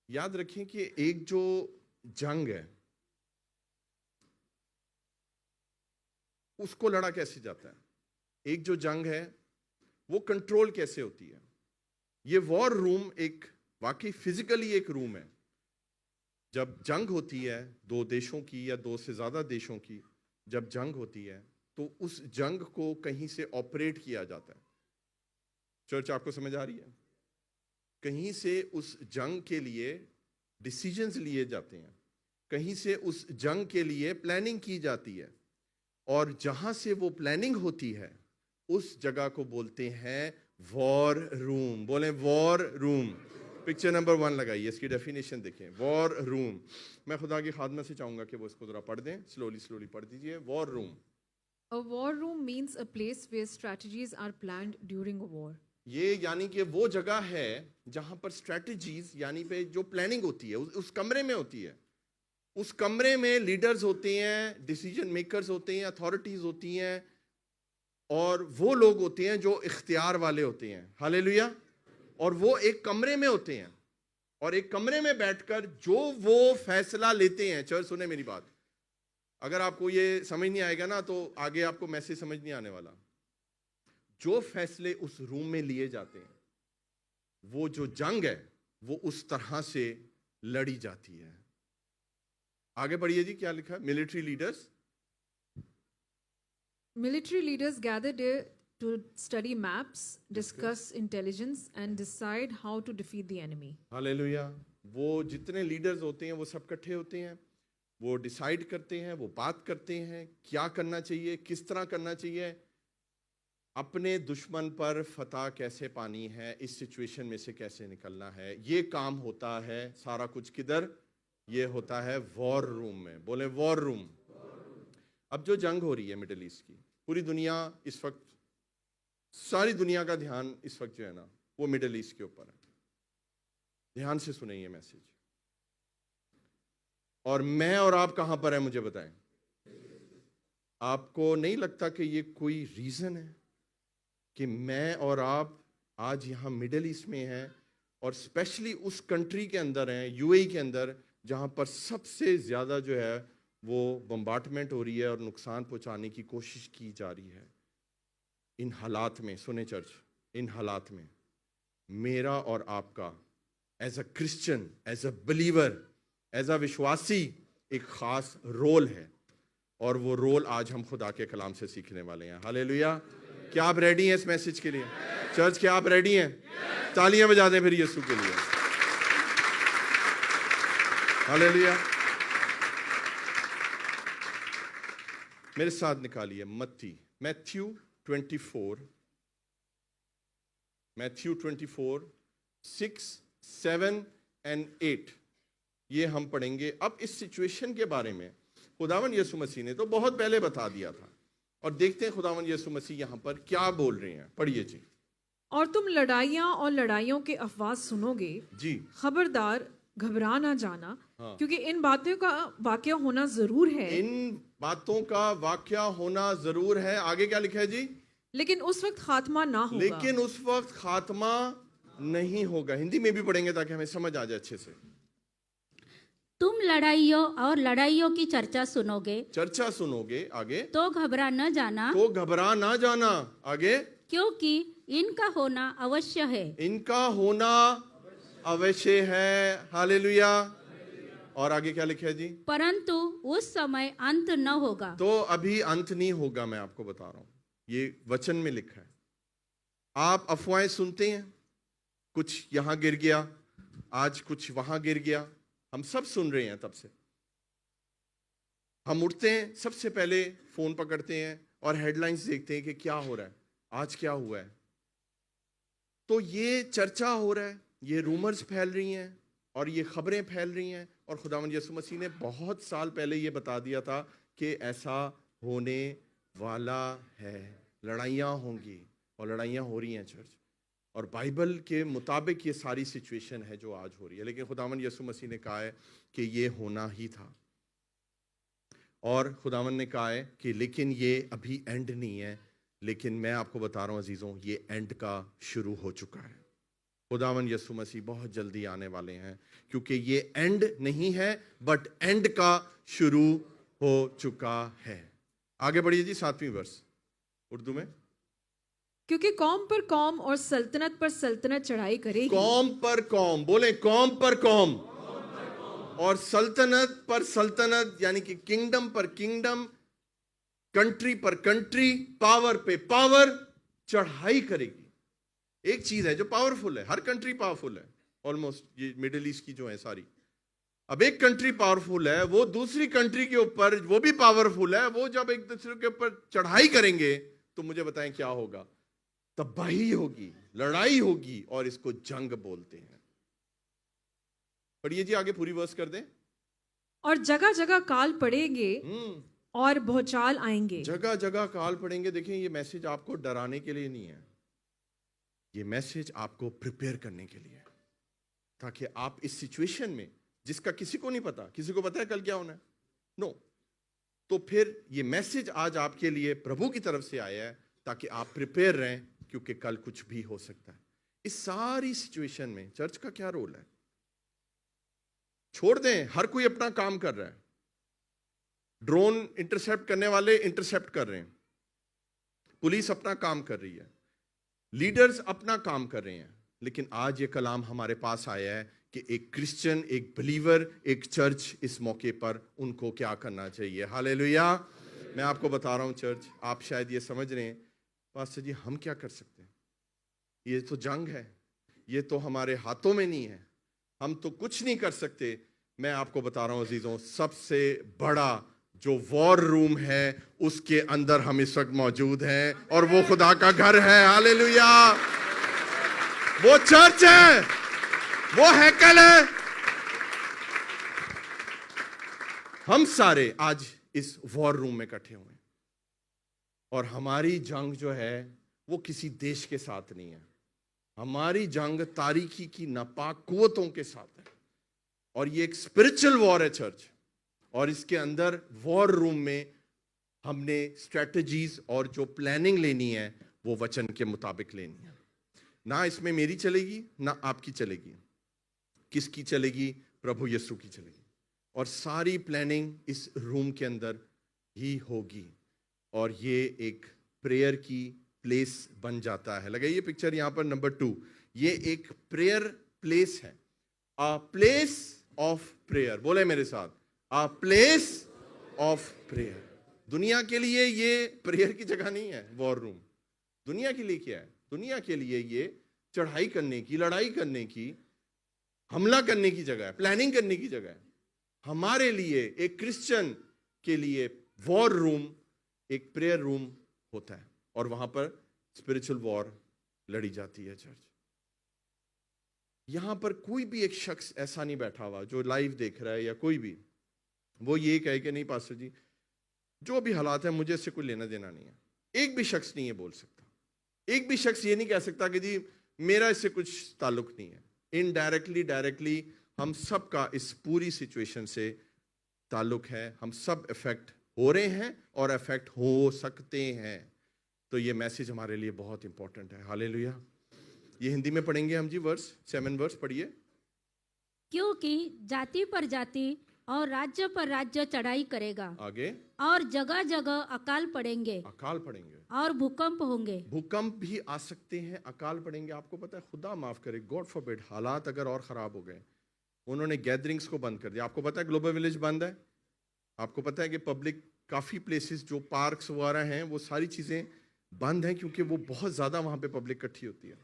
याद रखें कि एक जो जंग है उसको लड़ा कैसे जाता है। एक जो जंग है वो कंट्रोल कैसे होती है। ये वॉर रूम एक वाकई फिजिकली एक रूम है। जब जंग होती है दो देशों की या दो से ज्यादा देशों की, जब जंग होती है तो उस जंग को कहीं से ऑपरेट किया जाता है। चर्च आपको समझ आ रही है? कहीं से उस जंग के लिए डिसीजंस लिए जाते हैं, कहीं से उस जंग के लिए प्लानिंग की जाती है, और जहां से वो प्लानिंग होती है उस जगह को बोलते हैं वॉर रूम। बोले वॉर रूम। पिक्चर नंबर 1 लगाइए, इसकी डेफिनेशन देखें। War room. मैं खुदा की खादमा से चाहूंगा कि वो इसको जरा पढ़ दें, स्लोली पढ़ दीजिए। War room. A war room means a place where strategies are planned during a war. ये यानी कि वो जगह है जहां पर स्ट्रेटजीज यानी पे जो प्लानिंग होती है उस कमरे में होती है। उस कमरे में लीडर्स होते हैं, डिसीजन मेकर्स होते हैं, अथॉरिटीज होती हैं, और वो लोग होते हैं जो इख्तियार वाले होते हैं। हालेलुया। और वो एक कमरे में होते हैं, और एक कमरे में बैठकर जो वो फैसला लेते हैं। चर्च सुने मेरी बात, अगर आपको ये समझ नहीं आएगा ना तो आगे आपको मैसेज समझ नहीं आने वाला। जो फैसले उस रूम में लिए जाते हैं, वो जो जंग है वो उस तरह से लड़ी जाती है। आगे बढ़िए जी, क्या लिखा है? Military leaders Military leaders gather there to study maps, discuss intelligence, and decide how to defeat the enemy. Hallelujah. वो जितने लीडर्स होते हैं वो सब इकट्ठे होते हैं, वो डिसाइड करते हैं, वो बात करते हैं क्या करना चाहिए, किस तरह करना चाहिए, अपने दुश्मन पर फतह कैसे पानी है, इस सिचुएशन में से कैसे निकलना है। ये काम होता है सारा कुछ किधर? ये होता है वॉर रूम में। बोले वॉर रूम। अब जो जंग हो रही है मिडिल ईस्ट की, पूरी दुनिया इस वक्त, सारी दुनिया का ध्यान इस वक्त जो है ना वो मिडिल ईस्ट के ऊपर है। ध्यान से सुने ये मैसेज। और मैं और आप कहां पर है मुझे बताएं। आपको नहीं लगता कि ये कोई रीजन है कि मैं और आप आज यहां मिडिल ईस्ट में हैं, और स्पेशली उस कंट्री के अंदर हैं, यूएई के अंदर, जहां पर सबसे ज्यादा जो है वो बम्बार्टमेंट हो रही है और नुकसान पहुंचाने की कोशिश की जा रही है। इन हालात में सुने चर्च, इन हालात में मेरा और आपका as a Christian, as a believer, as a विश्वासी एक खास रोल है, और वो रोल आज हम खुदा के कलाम से सीखने वाले हैं। हालेलुया। क्या आप रेडी हैं इस मैसेज के लिए? चर्च, क्या आप रेडी हैं? तालियां बजा दें फिर यीशु के लिए। हालेलुया। मेरे साथ निकालिए मैथ्यू 24, मैथ्यू 24, 6, 7 और 8। ये हम पढ़ेंगे। अब इस सिचुएशन के बारे में खुदावन यीशु मसीह ने तो बहुत पहले बता दिया था, और देखते हैं खुदावन यीशु मसीह यहां पर क्या बोल रहे हैं। पढ़िए जी। और तुम लड़ाइयाँ और लड़ाइयों के अफवाह सुनोगे जी। खबरदार, घबरा ना जाना। हाँ। क्योंकि इन बातों का वाकया होना जरूर है, इन बातों का वाकया होना जरूर है। आगे क्या लिखा है जी? लेकिन उस वक्त खात्मा ना होगा। लेकिन उस वक्त खात्मा नहीं होगा। हिंदी में भी पढ़ेंगे ताकि हमें समझ आ जाए अच्छे से। तुम लड़ाइयों और लड़ाइयों की चर्चा सुनोगे, चर्चा सुनोगे। आगे? तो घबरा न जाना, तो घबरा ना जाना। आगे? क्योंकि इनका होना अवश्य है। इनका होना अवश्य है। हालेलुया। और आगे क्या लिखा है जी? परंतु उस समय अंत न होगा। तो अभी अंत नहीं होगा, मैं आपको बता रहा हूं, ये वचन में लिखा है। आप अफवाहें सुनते हैं, कुछ यहां गिर गया, आज कुछ वहां गिर गया, हम सब सुन रहे हैं। तब से हम उठते हैं, सबसे पहले फोन पकड़ते हैं और हेडलाइंस देखते हैं कि क्या हो रहा है, आज क्या हुआ है। तो ये चर्चा हो रहा है, ये रूमर्स फैल रही हैं और ये खबरें फैल रही हैं, और खुदावंद यीशु मसीह ने बहुत साल पहले ये बता दिया था कि ऐसा होने वाला है। लड़ाइयाँ होंगी, और लड़ाइयाँ हो रही हैं चर्च, और बाइबल के मुताबिक ये सारी सिचुएशन है जो आज हो रही है। लेकिन खुदावंद यीशु मसीह ने कहा है कि ये होना ही था, और खुदावंद ने कहा है कि लेकिन ये अभी एंड नहीं है। लेकिन मैं आपको बता रहा हूँ अजीज़ों, ये एंड का शुरू हो चुका है। खुदावन यीशु मसीह बहुत जल्दी आने वाले हैं, क्योंकि ये एंड नहीं है बट एंड का शुरू हो चुका है। आगे बढ़िए जी, 7वीं वर्ष उर्दू में। क्योंकि कौम पर कौम और सल्तनत पर सल्तनत चढ़ाई करेगी। कौम पर कौम, बोले कौम पर कौम और सल्तनत पर सल्तनत, यानी कि किंगडम पर किंगडम, कंट्री पर कंट्री, पावर पे पावर चढ़ाई करेगी। एक चीज है जो पावरफुल है, हर कंट्री पावरफुल है ऑलमोस्ट, ये मिडिल ईस्ट की जो है सारी। अब एक कंट्री पावरफुल है, वो दूसरी कंट्री के ऊपर वो भी पावरफुल है, वो जब एक दूसरे के ऊपर चढ़ाई करेंगे तो मुझे बताएं क्या होगा? तबाही होगी, लड़ाई होगी, और इसको जंग बोलते हैं। पढ़िए जी आगे, पूरी वर्स कर दें। और जगह जगह काल पड़ेंगे और भूचाल आएंगे। जगह जगह काल पड़ेंगे। देखिए, ये मैसेज आपको डराने के लिए नहीं है, ये मैसेज आपको प्रिपेयर करने के लिए है, ताकि आप इस सिचुएशन में, जिसका किसी को नहीं पता, किसी को पता है कल क्या होना है? नो। तो फिर ये मैसेज आज आपके लिए प्रभु की तरफ से आया है, ताकि आप प्रिपेयर रहें, क्योंकि कल कुछ भी हो सकता है। इस सारी सिचुएशन में चर्च का क्या रोल है? छोड़ दें, हर कोई अपना काम कर रहा है। ड्रोन इंटरसेप्ट करने वाले इंटरसेप्ट कर रहे हैं, पुलिस अपना काम कर रही है, लीडर्स अपना काम कर रहे हैं, लेकिन आज ये कलाम हमारे पास आया है कि एक क्रिश्चियन, एक बिलीवर, एक चर्च इस मौके पर उनको क्या करना चाहिए। हालेलुया। मैं आपको बता रहा हूं चर्च, आप शायद ये समझ रहे हैं, पास्टर जी हम क्या कर सकते हैं? ये तो जंग है, ये तो हमारे हाथों में नहीं है, हम तो कुछ नहीं कर सकते। मैं आपको बता रहा हूं अजीजों, सबसे बड़ा जो वॉर रूम है उसके अंदर हम इस वक्त मौजूद हैं, और वो खुदा का घर है। हालेलुया। वो चर्च है, वो हैकल है। हम सारे आज इस वॉर रूम में इकट्ठे हुए हैं, और हमारी जंग जो है वो किसी देश के साथ नहीं है, हमारी जंग तारीकी की नापाक कुव्वतों के साथ है, और ये एक स्पिरिचुअल वॉर है चर्च। और इसके अंदर वॉर रूम में हमने स्ट्रेटजीज और जो प्लानिंग लेनी है वो वचन के मुताबिक लेनी है। ना इसमें मेरी चलेगी, ना आपकी चलेगी। किसकी चलेगी? प्रभु यीशु की चलेगी। और सारी प्लानिंग इस रूम के अंदर ही होगी, और ये एक प्रेयर की प्लेस बन जाता है। लगाइए पिक्चर यहां पर नंबर 2, ये एक प्रेयर प्लेस है, अ प्लेस ऑफ प्रेयर। बोले मेरे साथ, अ प्लेस ऑफ प्रेयर। दुनिया के लिए ये प्रेयर की जगह नहीं है वॉर रूम। दुनिया के लिए क्या है? दुनिया के लिए ये चढ़ाई करने की, लड़ाई करने की, हमला करने की जगह है, प्लानिंग करने की जगह है। हमारे लिए, एक क्रिश्चियन के लिए वॉर रूम एक प्रेयर रूम होता है, और वहां पर स्पिरिचुअल वॉर लड़ी जाती है चर्च। यहां पर कोई भी एक शख्स ऐसा नहीं बैठा हुआ जो लाइव देख रहा है, या कोई भी वो ये कहे कि नहीं पास्टर जी जो भी हालात है मुझे इससे कोई लेना देना नहीं है। एक भी शख्स नहीं ये बोल सकता, एक भी शख्स ये नहीं कह सकता कि जी मेरा इससे कुछ ताल्लुक नहीं है। इनडायरेक्टली, डायरेक्टली हम सब का इस पूरी सिचुएशन से ताल्लुक है, हम सब इफेक्ट हो रहे हैं और इफेक्ट हो सकते हैं। तो ये मैसेज हमारे लिए बहुत इंपॉर्टेंट है। हालेलुया। ये हिंदी में पढ़ेंगे हम जी, वर्स 7 वर्स पढ़िए। क्योंकि जाति पर जाति और राज्य पर राज्य चढ़ाई करेगा, आगे, और जगह जगह अकाल पड़ेंगे, अकाल पड़ेंगे, और भूकंप होंगे। भूकंप भी आ सकते हैं, अकाल पड़ेंगे। आपको पता है, खुदा माफ करे, गॉड फॉरबिड, हालात अगर और खराब हो गए, उन्होंने गैदरिंग्स को बंद कर दिया। आपको पता है ग्लोबल विलेज बंद है। आपको पता है कि पब्लिक काफी प्लेसेस जो पार्क्स वगैरह हैं वो सारी चीजें बंद हैं, क्योंकि वो बहुत ज्यादा वहां पे पब्लिक इकट्ठी होती है।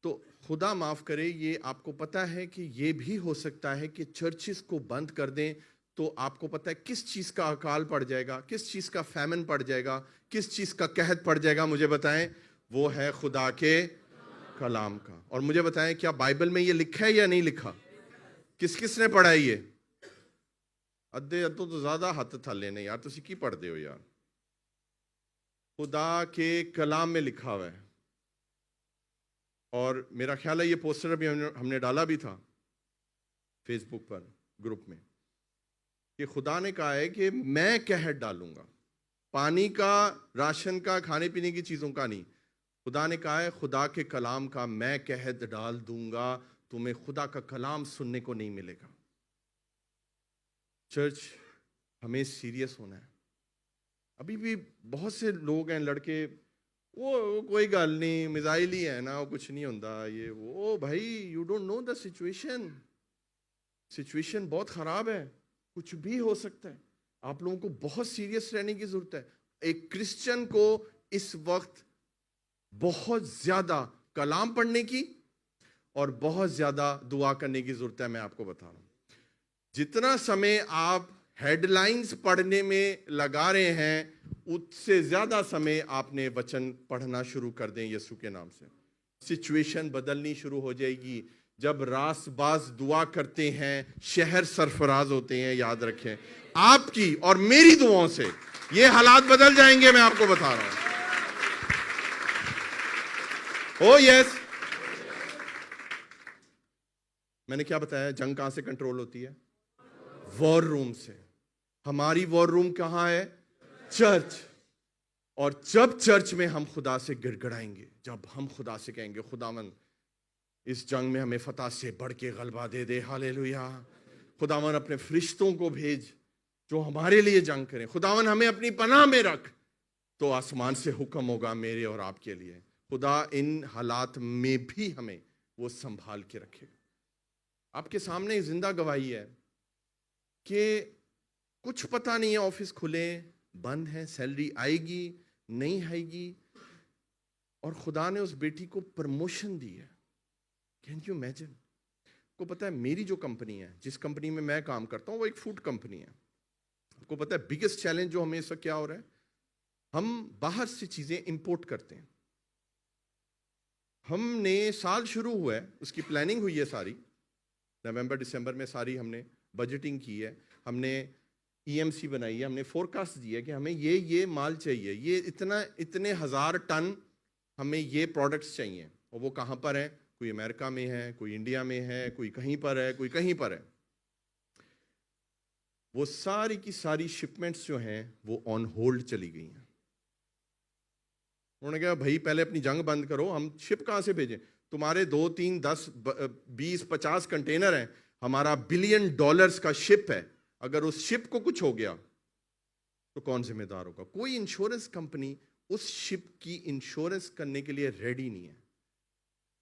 तो खुदा माफ करे, ये आपको पता है कि ये भी हो सकता है कि चर्चिस को बंद कर दें, तो आपको पता है किस चीज का अकाल पड़ जाएगा, किस चीज का फैमिन पड़ जाएगा, किस चीज का कहत पड़ जाएगा? मुझे बताएं। वो है खुदा के कलाम का। और मुझे बताएं, क्या बाइबल में ये लिखा है या नहीं लिखा? किस किस ने पढ़ा है ये? अद्धे अद्धों तो ज्यादा हाथ थले ने यार, तुसी की पढ़ते हो यार? खुदा के कलाम में लिखा हुआ है। और मेरा ख्याल है ये पोस्टर अभी हमने डाला भी था फेसबुक पर ग्रुप में, कि खुदा ने कहा है कि मैं कहत डालूंगा, पानी का, राशन का, खाने पीने की चीजों का नहीं, खुदा ने कहा है खुदा के कलाम का मैं कहद डाल दूंगा, तुम्हें खुदा का कलाम सुनने को नहीं मिलेगा। चर्च, हमें सीरियस होना है। अभी भी बहुत से लोग हैं, लड़के, वो कोई गल नहीं, मिसाइल ही है ना, वो कुछ नहीं होता, ये वो। भाई, you don't know the situation बहुत खराब है, कुछ भी हो सकता है। आप लोगों को बहुत सीरियस रहने की जरूरत है। एक क्रिश्चियन को इस वक्त बहुत ज्यादा कलाम पढ़ने की और बहुत ज्यादा दुआ करने की जरूरत है। मैं आपको बता रहा हूं, जितना समय आप हेडलाइंस पढ़ने में लगा रहे हैं, उससे ज्यादा समय आपने वचन पढ़ना शुरू कर दें यीशु के नाम से। सिचुएशन बदलनी शुरू हो जाएगी। जब रासबाज दुआ करते हैं, शहर सरफराज होते हैं। याद रखें, आपकी और मेरी दुआओं से ये हालात बदल जाएंगे, मैं आपको बता रहा हूं। ओ यस, मैंने क्या बताया? जंग कहां से कंट्रोल होती है? वॉर रूम से। हमारी वॉर रूम कहां है? चर्च। और जब चर्च में हम खुदा से गिड़गिड़ाएंगे, जब हम खुदा से कहेंगे खुदावन इस जंग में हमें फतह से बढ़ के गलबा दे दे, हालेलुया, खुदावन अपने फरिश्तों को भेज जो हमारे लिए जंग करें, खुदावन हमें अपनी पनाह में रख, तो आसमान से हुक्म होगा मेरे और आपके लिए। खुदा इन हालात में भी हमें वो संभाल के रखे। आपके सामने जिंदा गवाही है कि कुछ पता नहीं है, ऑफिस खुले बंद है, सैलरी आएगी नहीं आएगी, और खुदा ने उस बेटी को प्रमोशन दी है। Can you imagine? को पता है मेरी जो कंपनी है, जिस कंपनी में मैं काम करता हूं, वो एक फूड कंपनी है। आपको पता है बिगेस्ट चैलेंज जो हमें इसका क्या हो रहा है? हम बाहर से चीजें इंपोर्ट करते हैं। हमने साल शुरू हुआ है, उसकी प्लानिंग हुई है सारी, नवंबर दिसंबर में सारी हमने बजटिंग की है, हमने EMC बनाई है, हमने फोरकास्ट दी है कि हमें ये माल चाहिए, ये इतने हजार टन हमें ये प्रोडक्ट्स चाहिए। और वो कहाँ पर है? कोई अमेरिका में है, कोई इंडिया में है, कोई कहीं पर है, कोई कहीं पर है। वो सारी की सारी शिपमेंट्स जो हैं वो ऑन होल्ड चली गई हैं। उन्होंने कहा भाई पहले अपनी जंग बंद करो, हम शिप कहाँ से भेजें? तुम्हारे 2, 3, 10, 20, 50 कंटेनर हैं, हमारा $1 बिलियन का शिप है। अगर उस शिप को कुछ हो गया तो कौन जिम्मेदार होगा? कोई इंश्योरेंस कंपनी उस शिप की इंश्योरेंस करने के लिए रेडी नहीं है।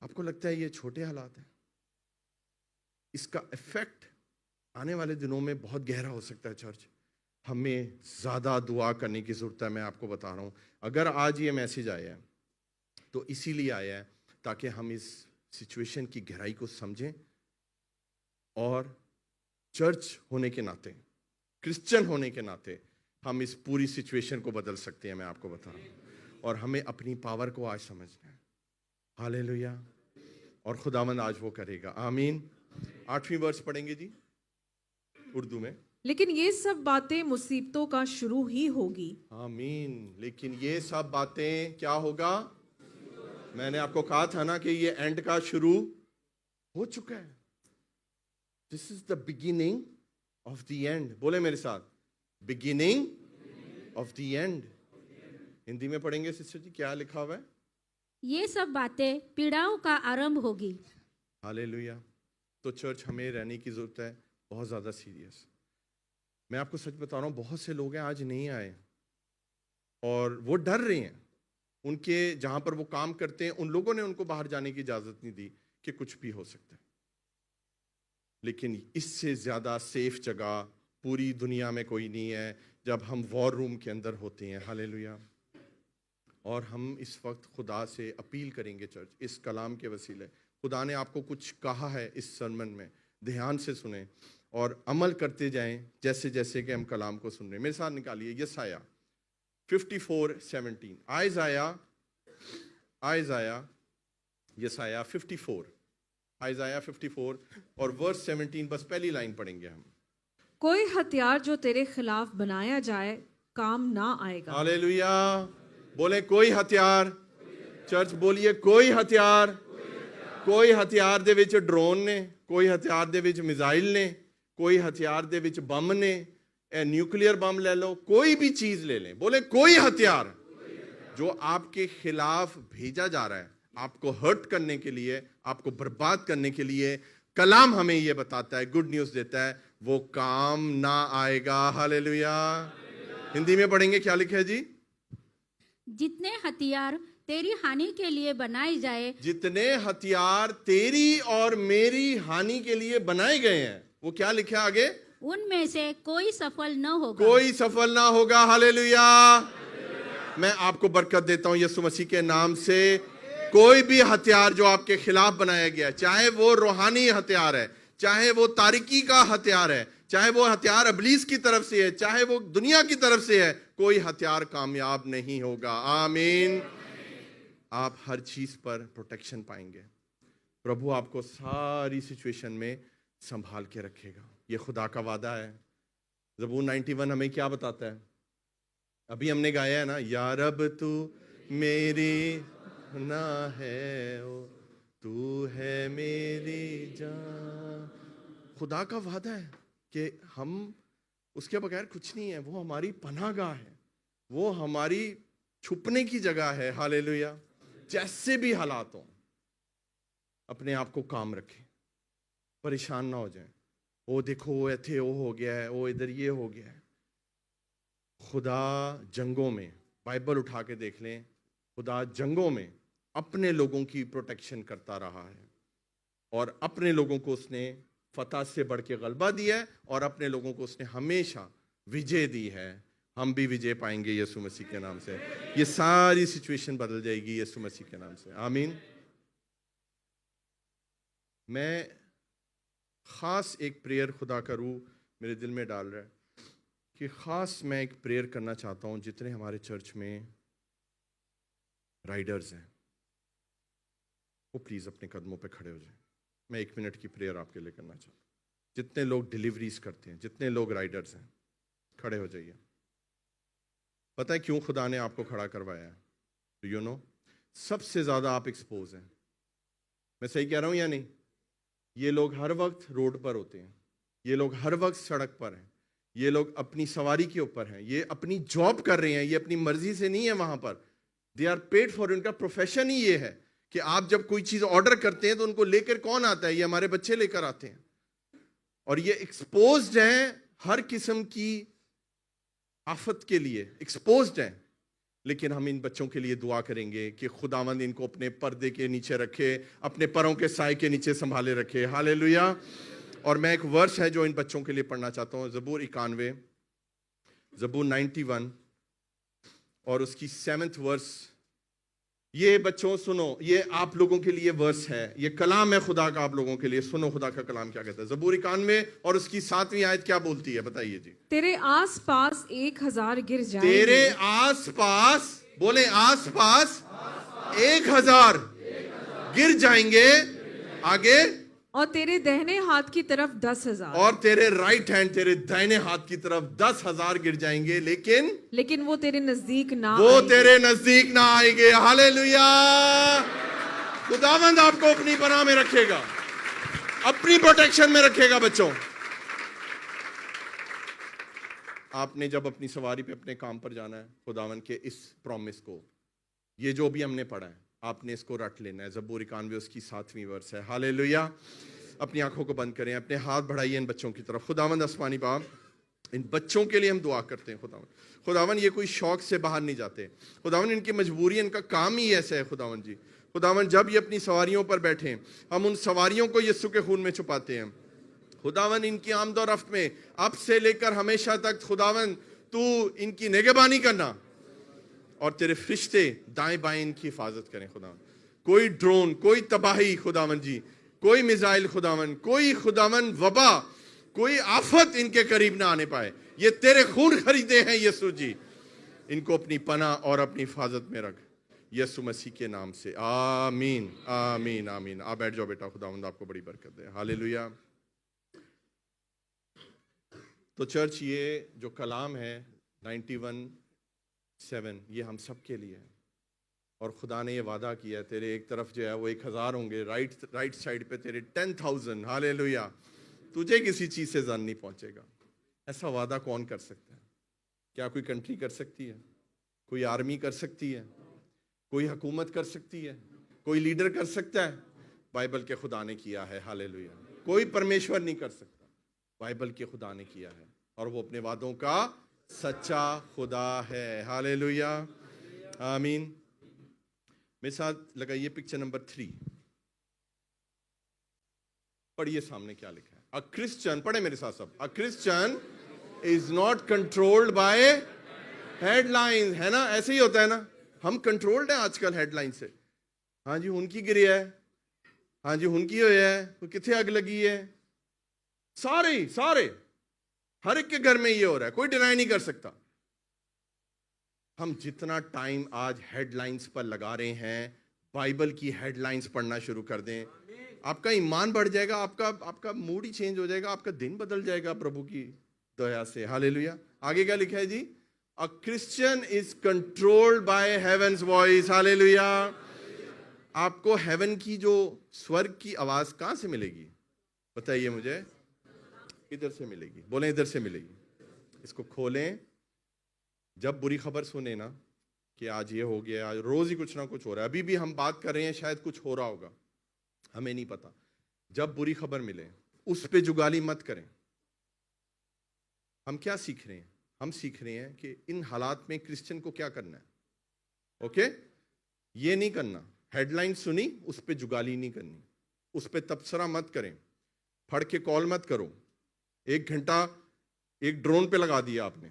आपको लगता है ये छोटे हालात हैं? इसका इफेक्ट आने वाले दिनों में बहुत गहरा हो सकता है। चर्च, हमें ज्यादा दुआ करने की जरूरत है। मैं आपको बता रहा हूं, अगर आज ये मैसेज आया है तो इसीलिए आया है ताकि हम इस सिचुएशन की गहराई को समझें, और चर्च होने के नाते, क्रिश्चियन होने के नाते हम इस पूरी सिचुएशन को बदल सकते हैं। मैं आपको बता रहा हूं, और हमें अपनी पावर को आज समझना है। हालेलुया। और खुदावंद आज वो करेगा। आमीन। 8वीं वर्स पढ़ेंगे जी उर्दू में। लेकिन ये सब बातें मुसीबतों का शुरू ही होगी। आमीन। लेकिन ये सब बातें क्या होगा? मैंने आपको कहा था ना कि ये एंड का शुरू हो चुका है। This is the beginning of the end. बोले मेरे साथ, beginning of the end. Hindi में पढ़ेंगे सिस्टर जी, क्या लिखा हुआ है? ये सब बातें पीड़ाओं का आरंभ होगी। हालेलुया। तो चर्च, हमें रहने की जरूरत है बहुत ज्यादा सीरियस। मैं आपको सच बता रहा हूं, बहुत से लोग हैं आज नहीं आए और वो डर रहे हैं। उनके जहां पर वो काम करते हैं, उन लोगों ने उनको बाहर जाने की इजाजत नहीं दी कि कुछ भी हो सकता है। लेकिन इससे ज्यादा सेफ जगह पूरी दुनिया में कोई नहीं है जब हम वॉर रूम के अंदर होते हैं। हालेलुया। और हम इस वक्त खुदा से अपील करेंगे चर्च, इस कलाम के वसीले। खुदा ने आपको कुछ कहा है इस सरमन में, ध्यान से सुने और अमल करते जाएं जैसे जैसे कि हम कलाम को सुन रहे हैं। मेरे साथ निकालिए यसाया 54:17। यसाया 54 और वर्स 17, बस पहली लाइन पढ़ेंगे हम। कोई हथियार जो तेरे खिलाफ बनाया जाए काम ना आएगा। हालेलुया। बोले कोई हथियार। चर्च बोलिए कोई हथियार। कोई हथियार दे विच ड्रोन ने, कोई हथियार दे विच मिसाइल ने, कोई हथियार दे विच बम ने, न्यूक्लियर बम ले लो, कोई भी चीज ले लें। बोले कोई हथियार जो आपके खिलाफ भेजा जा रहा है, आपको हर्ट करने के लिए, आपको बर्बाद करने के लिए, कलाम हमें यह बताता है, गुड न्यूज़ देता है, वो काम ना आएगा। हालेलुया। हिंदी में पढ़ेंगे, क्या लिखा है जी? जितने हथियार तेरी हानि के लिए बनाए जाए, जितने हथियार तेरी और मेरी हानि के लिए बनाए गए हैं, वो क्या लिखा है आगे? उनमें से कोई सफल न होगा। कोई सफल ना होगा। हालेलुया। मैं आपको बरकत देता हूं यीशु मसीह के नाम से। कोई भी हथियार जो आपके खिलाफ बनाया गया है, चाहे वो रूहानी हथियार है, चाहे वो तारीकी का हथियार है, चाहे वो हथियार इब्लीस की तरफ से है, चाहे वो दुनिया की तरफ से है, कोई हथियार कामयाब नहीं होगा। आमीन। आप हर चीज पर प्रोटेक्शन पाएंगे। प्रभु आपको सारी सिचुएशन में संभाल के रखेगा। ये खुदा का वादा है। ज़बूर 91 हमें क्या बताता है? अभी हमने गाया है ना, या रब तू मेरी ना है, ओ तू है मेरी जान। खुदा का वादा है कि हम उसके बगैर कुछ नहीं है। वो हमारी पनाहगाह है, वो हमारी छुपने की जगह है। हालेलुया। जैसे भी हालात हो, अपने आप को काम रखें, परेशान ना हो जाए। वो देखो वो ऐसे वो हो गया है, वो इधर ये हो गया है। खुदा जंगों में, बाइबल उठा के देख लें, खुदा जंगों में अपने लोगों की प्रोटेक्शन करता रहा है और अपने लोगों को उसने फतह से बढ़ के गलबा दिया है और अपने लोगों को उसने हमेशा विजय दी है। हम भी विजय पाएंगे यीशु मसीह के नाम से। ये सारी सिचुएशन बदल जाएगी यीशु मसीह के नाम से। आमीन। मैं खास एक प्रेयर खुदा का रूह मेरे दिल में डाल रहा है कि खास मैं एक प्रेयर करना चाहता हूं। जितने हमारे चर्च में राइडर्स हैं, वो प्लीज अपने कदमों पे खड़े हो जाएं। मैं 1 मिनट की प्रेयर आपके लिए करना चाहता हूं। जितने लोग डिलीवरीज करते हैं, जितने लोग राइडर्स हैं, खड़े हो जाइए। पता है क्यों खुदा ने आपको खड़ा करवाया है? तो यू नो, सबसे ज्यादा आप एक्सपोज हैं। मैं सही कह रहा हूं या नहीं? ये लोग हर वक्त रोड पर होते हैं, ये लोग हर वक्त सड़क पर हैं, ये लोग अपनी सवारी के ऊपर हैं, ये अपनी जॉब कर रहे हैं, ये अपनी मर्जी से नहीं है वहां पर। They are paid for. उनका प्रोफेशन ही ये है कि आप जब कोई चीज ऑर्डर करते हैं तो उनको लेकर कौन आता है? ये हमारे बच्चे लेकर आते हैं। और ये एक्सपोज्ड हैं हर किस्म की आफत के लिए, एक्सपोज्ड हैं। लेकिन हम इन बच्चों के लिए दुआ करेंगे कि खुदावंद इनको अपने पर्दे के नीचे रखे, अपने पैरों के साए के नीचे संभाले रखे। हालेलुया। और मैं एक वर्स है जो इन बच्चों के लिए पढ़ना चाहता हूँ। ज़बूर 91, ज़बूर 91 और उसकी 7th वर्स। ये बच्चों सुनो, ये आप लोगों के लिए वर्स है, ये कलाम है खुदा का आप लोगों के लिए। सुनो खुदा का कलाम क्या कहता है। ज़बूर 91 और उसकी 7वीं आयत क्या बोलती है, बताइए जी। तेरे आस पास 1000 गिर जाएंगे। तेरे आस पास, बोले आस पास 1000 गिर जाएंगे। आगे, और तेरे दाहिने हाथ की तरफ 10,000। और तेरे राइट हैंड, तेरे दाहिने हाथ की तरफ 10,000 गिर जाएंगे, लेकिन वो तेरे नजदीक ना वो आएंगे। तेरे नजदीक ना आएंगे। हालेलुया। खुदावंद आपको अपनी पनाह में रखेगा, अपनी प्रोटेक्शन में रखेगा। बच्चों, आपने जब अपनी सवारी पे अपने काम पर जाना है, खुदावंद के इस प्रॉमिस को, ये जो भी हमने पढ़ा है, आपने इसको रट लेना है। ज़बूर 91 उसकी 7वीं वर्स है। हालेलुया। अपनी आंखों को बंद करें, अपने हाथ बढ़ाइए इन बच्चों की तरफ। खुदावंद आसमानी बाप, इन बच्चों के लिए हम दुआ करते हैं। खुदावन ये कोई शौक से बाहर नहीं जाते। खुदावन इनकी मजबूरी, इनका काम ही ऐसा है। खुदावन जी, खुदावन जब ये अपनी सवारियों पर बैठे, हम उन सवारियों को यीशु के खून में छुपाते हैं। खुदावन इनकी आमद और रफ्त में अब से लेकर हमेशा तक खुदावन तू इनकी निगहबानी करना और तेरे फरिश्ते दाएं बाएं इनकी हिफाजत करें। खुदावन कोई ड्रोन, कोई तबाही खुदावन जी, कोई मिसाइल खुदावन, कोई खुदावन वबा, कोई आफत इनके करीब ना आने पाए। ये तेरे खून खरीदे हैं यीशु जी, इनको अपनी पनाह और अपनी हिफाजत में रख, यीशु मसीह के नाम से। आमीन आमीन आमीन। आप बैठ जाओ बेटा, खुदावंद आपको बड़ी बरकत दे। हालेलुया। तो चर्च, ये जो कलाम है 91:7, ये हम सब के लिए है। और खुदा ने ये वादा किया है, तेरे एक तरफ जो है वो 1000 होंगे, राइट साइड पे तेरे 10,000। हालेलुया। तुझे किसी चीज से जान नहीं पहुंचेगा। ऐसा वादा कौन कर सकता है? क्या कोई कंट्री कर सकती है? कोई आर्मी कर सकती है? कोई हुकूमत कर सकती है, कोई लीडर कर सकता है, बाइबल के खुदा ने किया है। हालेलुया। कोई परमेश्वर नहीं कर सकता, बाइबल के खुदा ने किया है, और वो अपने वादों का सच्चा खुदा है। हालेलुया, आमीन। मेरे साथ लगाइए पिक्चर नंबर 3, पढ़िए सामने क्या लिखा है। अ क्रिश्चियन, पढ़े मेरे साथ सब। अ Christian is not controlled by headlines, है ना, ऐसे ही होता है ना, हम कंट्रोल्ड है आजकल हेडलाइन से। हाँ जी उनकी गिरी है, हाँ जी उनकी हो है, कितने अग लगी है, सारे हर एक के घर में ये हो रहा है, कोई डिनाई नहीं कर सकता। हम जितना टाइम आज हेडलाइंस पर लगा रहे हैं, बाइबल की हेडलाइंस पढ़ना शुरू कर दें, आपका ईमान बढ़ जाएगा, आपका मूड ही चेंज हो जाएगा, आपका दिन बदल जाएगा प्रभु की दया से। हालेलुया। आगे क्या लिखा है जी? A Christian is controlled by heaven's voice. Hallelujah. आपको हेवन की जो स्वर्ग की आवाज कहां से मिलेगी बताइए मुझे? इधर से मिलेगी। बोले इधर से मिलेगी। इसको खोलें, जब बुरी खबर सुने ना कि आज ये हो गया, आज रोज ही कुछ ना कुछ हो रहा है, अभी भी हम बात कर रहे हैं, शायद कुछ हो रहा होगा, हमें नहीं पता। जब बुरी खबर मिले उस पे जुगाली मत करें। हम क्या सीख रहे हैं? हम सीख रहे हैं कि इन हालात में क्रिश्चियन को क्या करना है। ओके, ये नहीं करना, हेडलाइन सुनी उस पे जुगाली नहीं करनी, उस पे तबसरा मत करें, फड़ के कॉल मत करो। 1 घंटा एक ड्रोन पे लगा दिया आपने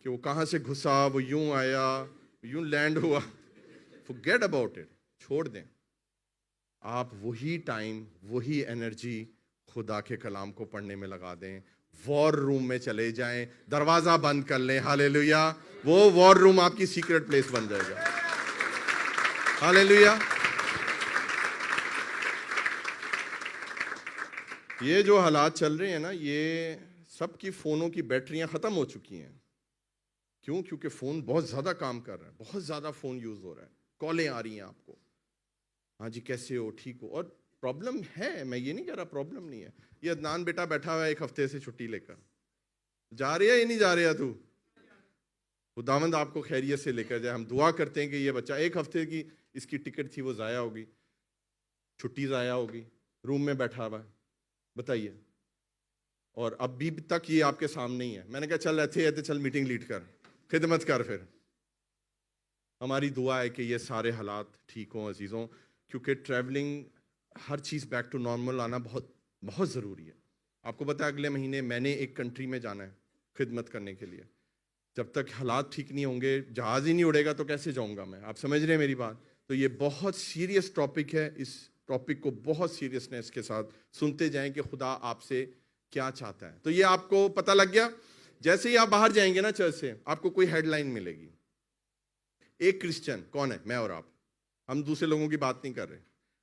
कि वो कहां से घुसा, वो यूं आया, यूं लैंड हुआ, फॉरगेट अबाउट इट, छोड़ दें। आप वही टाइम, वही एनर्जी खुदा के कलाम को पढ़ने में लगा दें। वॉर रूम में चले जाएं, दरवाजा बंद कर लें। हालेलुया। वो वॉर रूम आपकी सीक्रेट प्लेस बन जाएगा। हालेलुया। ये जो हालात चल रहे हैं ना, ये सबकी फोनों की बैटरियां खत्म हो चुकी हैं। क्यों? क्योंकि फोन बहुत ज्यादा काम कर रहा है, बहुत ज्यादा फोन यूज हो रहा है, कॉलें आ रही हैं आपको, हाँ जी कैसे हो, ठीक हो। और प्रॉब्लम है, मैं ये नहीं कह रहा प्रॉब्लम नहीं है। ये अदनान बेटा बैठा हुआ है 1 हफ्ते से छुट्टी लेकर, जा रही है या नहीं जा रही है तू? खुदावंद आपको खैरियत से लेकर जाए। हम दुआ करते हैं कि ये बच्चा, 1 हफ्ते की इसकी टिकट थी वो जाया होगी, छुट्टी जाया होगी, रूम में बैठा हुआ है, बताइए। और अभी तक ये आपके सामने ही है। मैंने कहा चल ऐसे है, चल मीटिंग लीड कर, खिदमत कर। फिर हमारी दुआ है कि ये सारे हालात ठीक हों अजीज़ों, क्योंकि ट्रैवलिंग, हर चीज़ बैक टू नॉर्मल आना बहुत बहुत ज़रूरी है। आपको पता है अगले महीने मैंने एक कंट्री में जाना है खिदमत करने के लिए। जब तक हालात ठीक नहीं होंगे, जहाज़ ही नहीं उड़ेगा तो कैसे जाऊँगा मैं? आप समझ रहे हैं मेरी बात? तो ये बहुत सीरियस टॉपिक है। इस टॉपिक को बहुत सीरियसनेस के साथ सुनते जाएं कि खुदा आपसे क्या चाहता है। तो ये आपको पता लग गया। जैसे ही आप बाहर जाएंगे ना चर्च से, आपको कोई हेडलाइन मिलेगी। एक क्रिश्चियन कौन है? मैं और आप। हम दूसरे लोगों की बात नहीं कर रहे।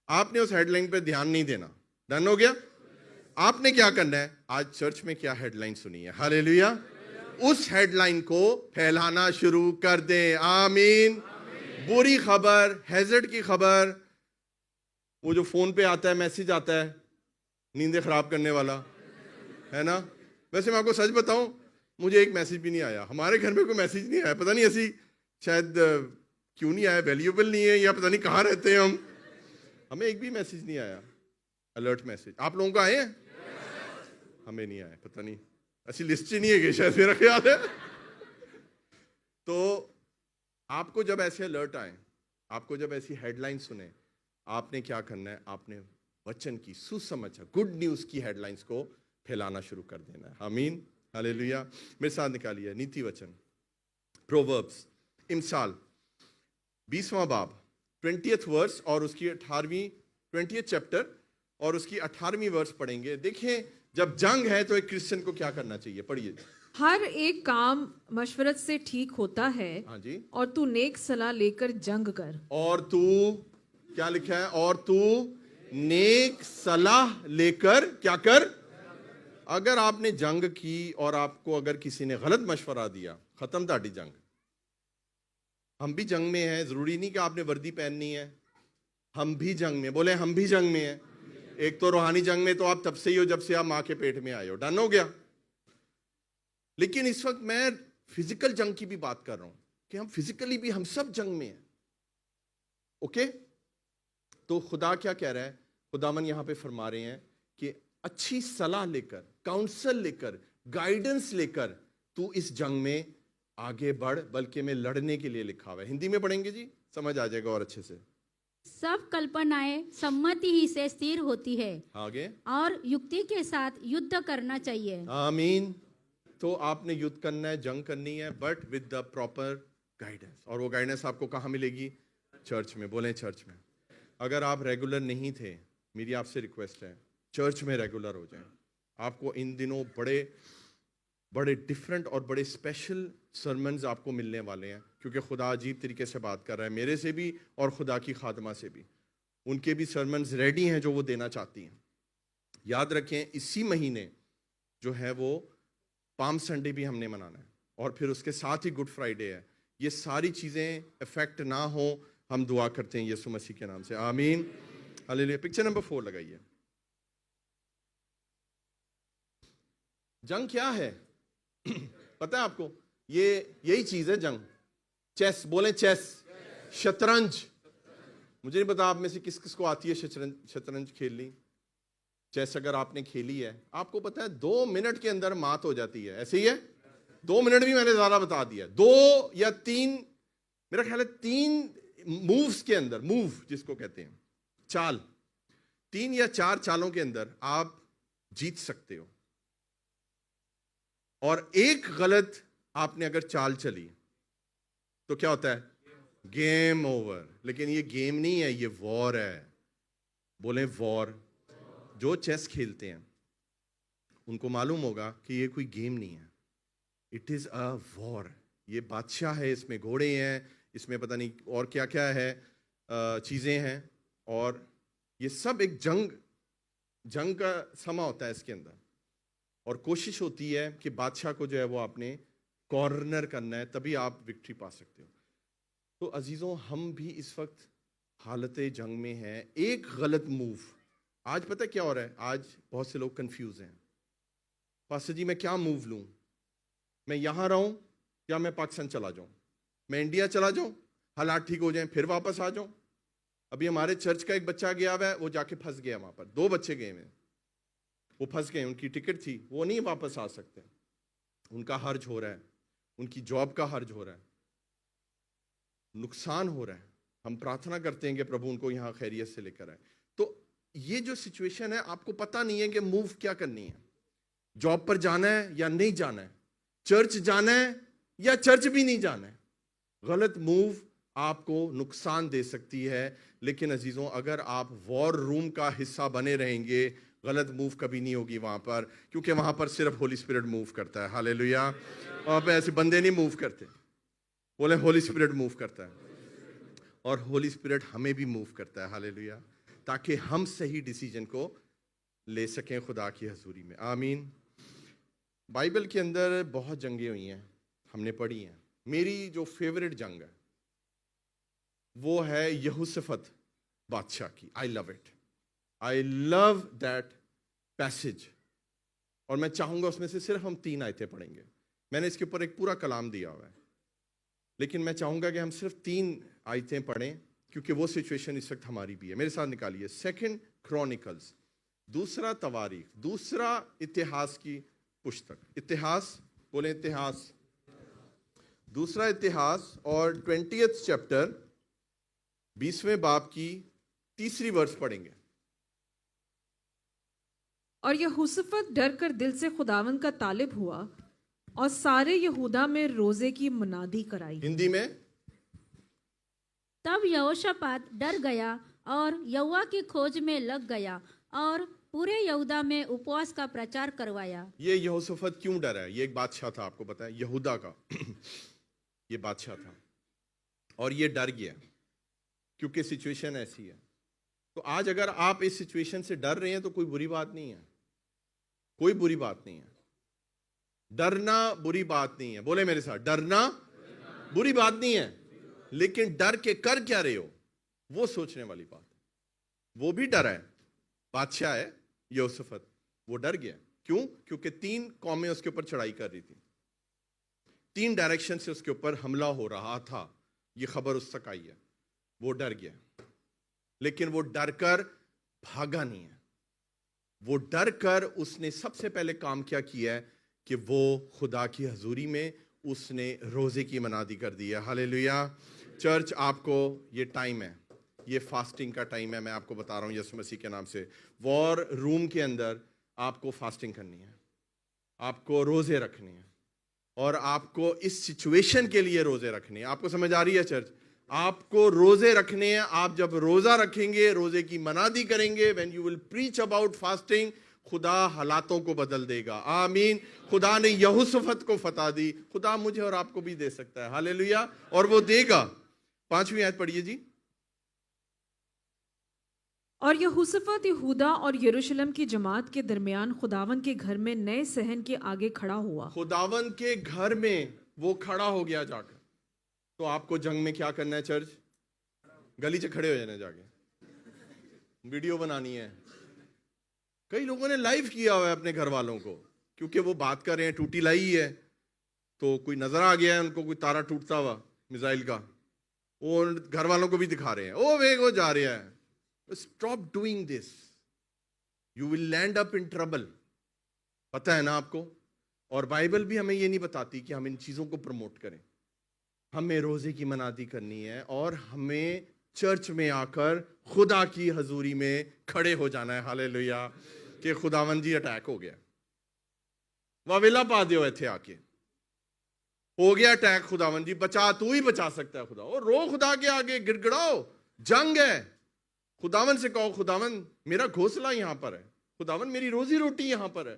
आपने उस हेडलाइन पे ध्यान नहीं देना। डन हो गया? आपने क्या करना है? आज चर्च में क्या हेडलाइन सुनी है, हालेलुया, उस हेडलाइन को फैलाना शुरू कर दें। आमीन। बुरी खबर, हैजर्ड की खबर, वो जो फोन पे आता है, मैसेज आता है नींदें खराब करने वाला, है ना। वैसे मैं आपको सच बताऊं, मुझे एक मैसेज भी नहीं आया। हमारे घर में कोई मैसेज नहीं आया, पता नहीं ऐसी शायद क्यों नहीं आया, वैल्यूएबल नहीं है या पता नहीं कहाँ रहते हैं हम, हमें एक भी मैसेज नहीं आया, अलर्ट मैसेज। आप लोगों को आए हैं? हमें नहीं आया, पता नहीं, ऐसी लिस्ट ही नहीं है कि शायद, मेरा ख्याल है। तो आपको जब ऐसे अलर्ट आए, आपको जब ऐसी हेडलाइन सुने, आपने क्या करना है? आपने वचन की सुसमाचार, गुड न्यूज की हेडलाइंस को फैलाना शुरू कर देना है। आमीन, हालेलुया। मेरे साथ निकालिए नीति वचन, प्रोवर्ब्स, इमसाल 20वां बाब 20th वर्स और उसकी 18वीं 20th चैप्टर और उसकी 18वीं वर्स पढ़ेंगे। देखिए जब जंग है तो एक क्रिश्चियन को क्या करना चाहिए, पढ़िए। हर एक काम मशवरत से ठीक होता है, हाँ जी, और तू नेक सलाह लेकर जंग कर। और तू, क्या लिखा है? और तू नेक सलाह लेकर क्या कर? अगर आपने जंग की और आपको अगर किसी ने गलत मशवरा दिया, खत्म ताड़ी जंग। हम भी जंग में हैं, जरूरी नहीं कि आपने वर्दी पहननी है, हम भी जंग में। बोले हम भी जंग में हैं। एक तो रूहानी जंग में तो आप तब से ही हो जब से आप माँ के पेट में आए हो, डन हो गया। लेकिन इस वक्त मैं फिजिकल जंग की भी बात कर रहा हूं कि हम फिजिकली भी, हम सब जंग में हैं। ओके, तो खुदा क्या कह रहा है? खुदावन यहां पे फरमा रहे हैं कि अच्छी सलाह लेकर, काउंसल लेकर, गाइडेंस लेकर तू इस जंग में आगे बढ़, बल्कि मैं लड़ने के लिए लिखा हुआ है। हिंदी में पढ़ेंगे जी, समझ आ जाएगा और अच्छे से। सब कल्पनाएं सम्मति ही से स्थिर होती है आगे, और युक्ति के साथ युद्ध करना चाहिए। आमीन। तो आपने युद्ध करना है, जंग करनी है, but with the proper guidance. और वो गाइडेंस आपको कहाँ मिलेगी? चर्च में। बोलें चर्च में। अगर आप रेगुलर नहीं थे, मेरी आपसे रिक्वेस्ट है, चर्च में रेगुलर हो जाएं। आपको इन दिनों बड़े बड़े डिफरेंट और बड़े स्पेशल सरमन्स आपको मिलने वाले हैं, क्योंकि खुदा अजीब तरीके से बात कर रहा है, मेरे से भी और खुदा की खादमा से भी। उनके भी सरमन्स रेडी हैं जो वो देना चाहती हैं। याद रखें, इसी महीने जो है वो पाम संडे भी हमने मनाना है, और फिर उसके साथ ही गुड फ्राइडे है। ये सारी चीज़ें इफेक्ट ना हो, हम दुआ करते हैं यीशु मसीह के नाम से, आमीन। हालेलुया। पिक्चर नंबर 4 लगाइए। जंग क्या है? पता है आपको? ये यही चीज है जंग। चेस, बोलें चेस। शतरंज। मुझे नहीं पता आप में से किस किस को आती है शतरंज खेलनी। चेस अगर आपने खेली है, आपको पता है 2 मिनट के अंदर मात हो जाती है। ऐसे ही है? 2 मिनट भी मैंने ज्यादा बता दिया। 2 या 3, मेरा ख्याल है 3 मूव्स के अंदर, मूव जिसको कहते हैं चाल, 3 या 4 चालों के अंदर आप जीत सकते हो। और एक गलत आपने अगर चाल चली तो क्या होता है? Game over. लेकिन ये गेम नहीं है, ये वॉर है। बोले वॉर। जो चेस खेलते हैं उनको मालूम होगा कि ये कोई गेम नहीं है, इट इज अ वॉर। ये बादशाह है, इसमें घोड़े हैं, इसमें पता नहीं और क्या क्या है, चीजें हैं, और ये सब एक जंग का समा होता है इसके अंदर। और कोशिश होती है कि बादशाह को जो है वो आपने कॉर्नर करना है, तभी आप विक्ट्री पा सकते हो। तो अजीजों, हम भी इस वक्त हालत जंग में हैं। एक गलत मूव, आज पता क्या हो रहा है? आज बहुत से लोग कंफ्यूज हैं। पास्टर जी मैं क्या मूव लूं? मैं यहां रहूं या मैं पाकिस्तान चला जाऊं? मैं इंडिया चला जाऊं, हालात ठीक हो जाएं, फिर वापस आ जाऊं? अभी हमारे चर्च का एक बच्चा गया हुआ है, वो जाके फंस गया वहां पर। 2 बच्चे गए हुए, वो फंस गए, उनकी टिकट थी, वो नहीं वापस आ सकते, उनका हर्ज हो रहा है, उनकी जॉब का हर्ज हो रहा है, नुकसान हो रहा है। हम प्रार्थना करते हैं कि प्रभु उनको यहाँ खैरियत से लेकर आए। तो ये जो सिचुएशन है, आपको पता नहीं है कि मूव क्या करनी है। जॉब पर जाना है या नहीं जाना है, चर्च जाना है या चर्च भी नहीं जाना है। गलत मूव आपको नुकसान दे सकती है। लेकिन अजीजों, अगर आप वॉर रूम का हिस्सा बने रहेंगे, गलत मूव कभी नहीं होगी वहां पर, क्योंकि वहां पर सिर्फ होली स्पिरिट मूव करता है। हालेलुया। वहां पे ऐसे बंदे नहीं मूव करते। बोले होली स्पिरिट मूव करता है, और होली स्पिरिट हमें भी मूव करता है। हालेलुया। ताकि हम सही डिसीजन को ले सकें खुदा की हजूरी में, आमीन। बाइबल के अंदर बहुत जंगें हुई हैं, हमने पढ़ी हैं। मेरी जो फेवरेट जंग है वो है यहोशफत बादशाह की। I love it, I love that passage. और मैं चाहूंगा उसमें से सिर्फ हम 3 आयतें पढ़ेंगे। मैंने इसके ऊपर एक पूरा कलाम दिया हुआ है, लेकिन मैं चाहूंगा कि हम सिर्फ 3 आयतें पढ़ें, क्योंकि वो सिचुएशन इस वक्त हमारी भी है। मेरे साथ निकालिए 2 क्रॉनिकल्स, 2 तवारीख, 2 इतिहास की पुस्तक। इतिहास, बोले इतिहास। 2 इतिहास और 20th चैप्टर, 20वें बाब की 3री वर्स पढ़ेंगे। और यहोशफत डर कर दिल से खुदावन का तालिब हुआ और सारे यहूदा में रोजे की मुनादी कराई। हिंदी में, तब यहोशापात डर गया और यहोवा की खोज में लग गया और पूरे यहूदा में उपवास का प्रचार करवाया। ये यहोशफत क्यों डरा है? ये एक बादशाह था, आपको पता है, यहूदा का ये बादशाह था, और ये डर गया क्योंकि सिचुएशन ऐसी है। तो आज अगर आप इस सिचुएशन से डर रहे हैं तो कोई बुरी बात नहीं है, कोई बुरी बात नहीं है। डरना बुरी बात नहीं है। बोले मेरे साथ, डरना बुरी बात नहीं है, लेकिन डर के कर क्या रहे हो वो सोचने वाली बात है। वो भी डरा है, बादशाह है यहोशफत, वो डर गया। क्यों? क्योंकि 3 कौमें उसके ऊपर चढ़ाई कर रही थी, 3 डायरेक्शन से उसके ऊपर हमला हो रहा था। ये खबर उस तक आई है, वो डर गया। लेकिन वो डर कर भागा नहीं है। वो डर कर उसने सबसे पहले काम क्या किया है कि वो खुदा की हजूरी में उसने रोजे की मनादी कर दी है। हालेलुया। चर्च, आपको ये टाइम है, ये फास्टिंग का टाइम है। मैं आपको बता रहा हूँ यीशु मसीह के नाम से, वॉर रूम के अंदर आपको फास्टिंग करनी है, आपको रोजे रखने हैं, और आपको इस सिचुएशन के लिए रोजे रखने हैं। आपको समझ आ रही है चर्च? आपको रोजे रखने हैं। आप जब रोजा रखेंगे, रोजे की मनादी करेंगे, when you will preach about fasting, खुदा हालातों को बदल देगा। आमीन। खुदा ने यहोशफत को फतह दी, खुदा मुझे और आपको भी दे सकता है। हालेलुया। और वो देगा। 5वीं आयत पढ़िए जी। और यहोशफत यहूदा और यरूशलेम की जमात के दरमियान खुदावन के घर में नए सहन के आगे खड़ा हुआ। खुदावन के घर में वो खड़ा हो गया जाकर। तो आपको जंग में क्या करना है चर्च? गली से खड़े हो जाना, जाके वीडियो बनानी है। कई लोगों ने लाइव किया हुआ है अपने घर वालों को, क्योंकि वो बात कर रहे हैं, टूटी लाई है, तो कोई नजर आ गया है उनको, कोई तारा टूटता हुआ मिसाइल का, वो घर वालों को भी दिखा रहे हैं, ओ वे वो जा रहा है। Stop doing this, you will land up in trouble. पता है ना आपको? और बाइबल भी हमें ये नहीं बताती कि हम इन चीजों को प्रमोट करें। हमें रोजे की मनादी करनी है और हमें चर्च में आकर खुदा की हजूरी में खड़े हो जाना है। हालेलुया। कि खुदावन जी अटैक हो गया, वावेला पा दियो इथे आके, हो गया अटैक, खुदावन जी बचा, तू ही बचा सकता है खुदा। और रो खुदा के आगे, गिड़गिड़ाओ, जंग है। खुदावन से कहो, खुदावन मेरा घोंसला यहां पर है, खुदावन मेरी रोजी रोटी यहां पर है,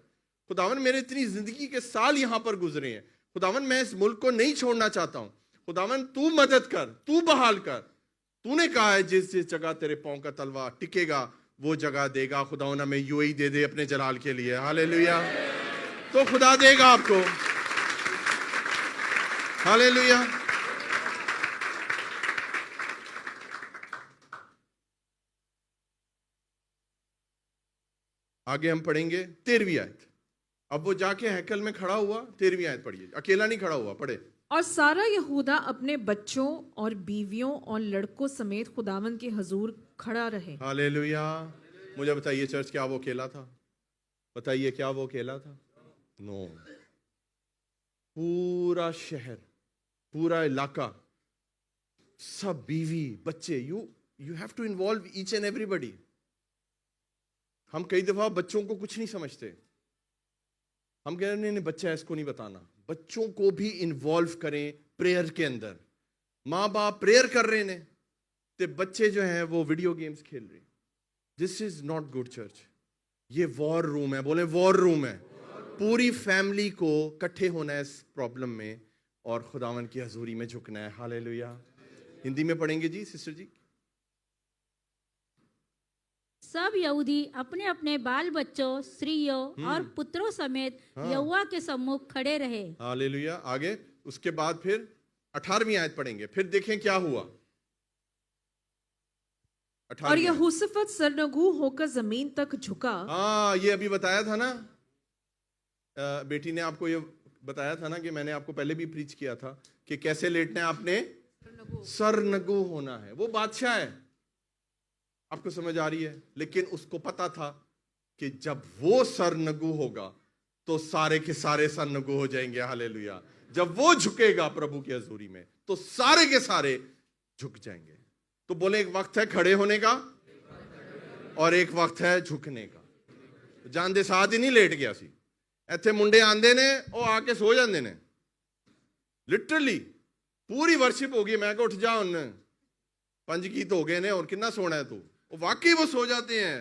खुदावन मेरे इतनी जिंदगी के साल यहां पर गुजरे हैं, खुदावन मैं इस मुल्क को नहीं छोड़ना चाहता हूं, खुदावन तू मदद कर, तू बहाल कर। तूने कहा है जिस जिस जगह तेरे पांव का तलवा टिकेगा वो जगह देगा। खुदावन हमें यूएई दे दे अपने जलाल के लिए। हालेलुया। तो खुदा देगा आपको। हालेलुया। आगे हम पढ़ेंगे 13वीं आयत। अब वो जाके हैकल में खड़ा हुआ। 13वीं आयत पढ़िए, अकेला नहीं खड़ा हुआ, पढ़े। और सारा यहूदा अपने बच्चों और बीवियों और लड़कों समेत खुदावन के हजूर खड़ा रहे। हालेलुया। मुझे बताइए चर्च, क्या वो अकेला था? बताइए, क्या वो अकेला था? नो। पूरा शहर, पूरा इलाका, सब बीवी बच्चे, you have to involve each and everybody. हम कई दफा बच्चों को कुछ नहीं समझते, हम कह रहे नहीं बच्चा है इसको नहीं बताना। बच्चों को भी इन्वॉल्व करें प्रेयर के अंदर। माँ बाप प्रेयर कर रहे ने ते बच्चे जो हैं वो वीडियो गेम्स खेल रहे। This is not good church. ये वॉर रूम है, बोले वॉर रूम है। पूरी फैमिली को इकट्ठे होना है इस प्रॉब्लम में और खुदावन की हजूरी में झुकना है। हालेलुया। हिंदी में पढ़ेंगे जी सिस्टर जी। सब यहूदी अपने अपने बाल बच्चों, स्त्रियों और पुत्रों समेत यहोवा के सम्मुख खड़े रहे। हालेलुया। आगे उसके बाद फिर 18वीं आयत पढ़ेंगे, फिर देखें क्या हुआ। और यहोशफत सरनगू होकर जमीन तक झुका। हाँ, ये अभी बताया था ना, बेटी ने आपको ये बताया था ना कि मैंने आपको पहले भी प्रीच किया था कि कैसे लेटना है आपने, सरनगू होना है। वो बादशाह है, आपको समझ आ रही है? लेकिन उसको पता था कि जब वो सरनगू होगा तो सारे के सारे सरनगू हो जाएंगे। हालेलुया। जब वो झुकेगा प्रभु की हजूरी में तो सारे के सारे झुक जाएंगे। तो बोले एक वक्त है खड़े होने का और एक वक्त है झुकने का। जान दे साथ ही नहीं लेट गया सी। ਇੱਥੇ ਮੁੰਡੇ ਆਂਦੇ ਨੇ ਉਹ ਆ ਕੇ ਸੋ ਜਾਂਦੇ ਨੇ। ਲਿਟਰਲੀ पूरी वर्शिप होगी, मैं को उठ जा उन 5 गीत हो गए ने और कितना सोना है तू। वो वाकई वो सो जाते हैं।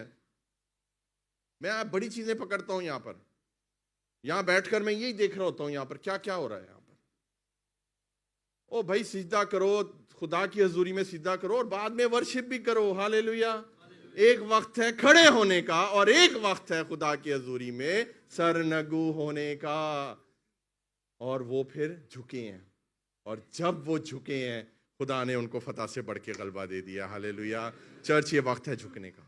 मैं बड़ी चीजें पकड़ता हूं यहाँ पर, यहाँ बैठकर मैं यही देख रहा होता हूं यहाँ पर क्या क्या हो रहा है यहाँ पर। ओ भाई सिजदा करो, खुदा की हजूरी में सिजदा करो और बाद में वर्शिप भी करो। हालेलुया। एक वक्त है खड़े होने का और एक वक्त है खुदा की हजूरी में सरनगू होने का। और वो फिर झुके हैं और जब वो झुके हैं खुदा ने उनको फतह से बढ़ के गलबा दे दिया। हालेलुया। चर्च, ये वक्त है झुकने का।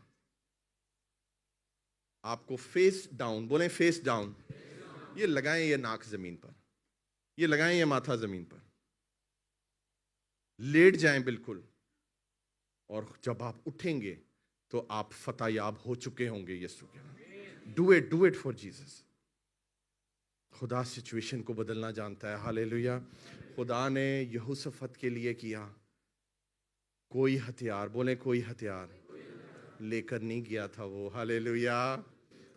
आपको फेस डाउन, बोले फेस डाउन। ये लगाएं ये नाक जमीन पर, ये लगाएं ये माथा जमीन पर, लेट जाएं बिल्कुल। और जब आप उठेंगे तो आप फतेहयाब हो चुके होंगे यीशु के नाम। Do it for Jesus. खुदा सिचुएशन को बदलना जानता है। हालेलुया। खुदा ने यहोशफत के लिए किया। कोई हथियार, बोले कोई हथियार लेकर नहीं गया था वो। हालेलुया।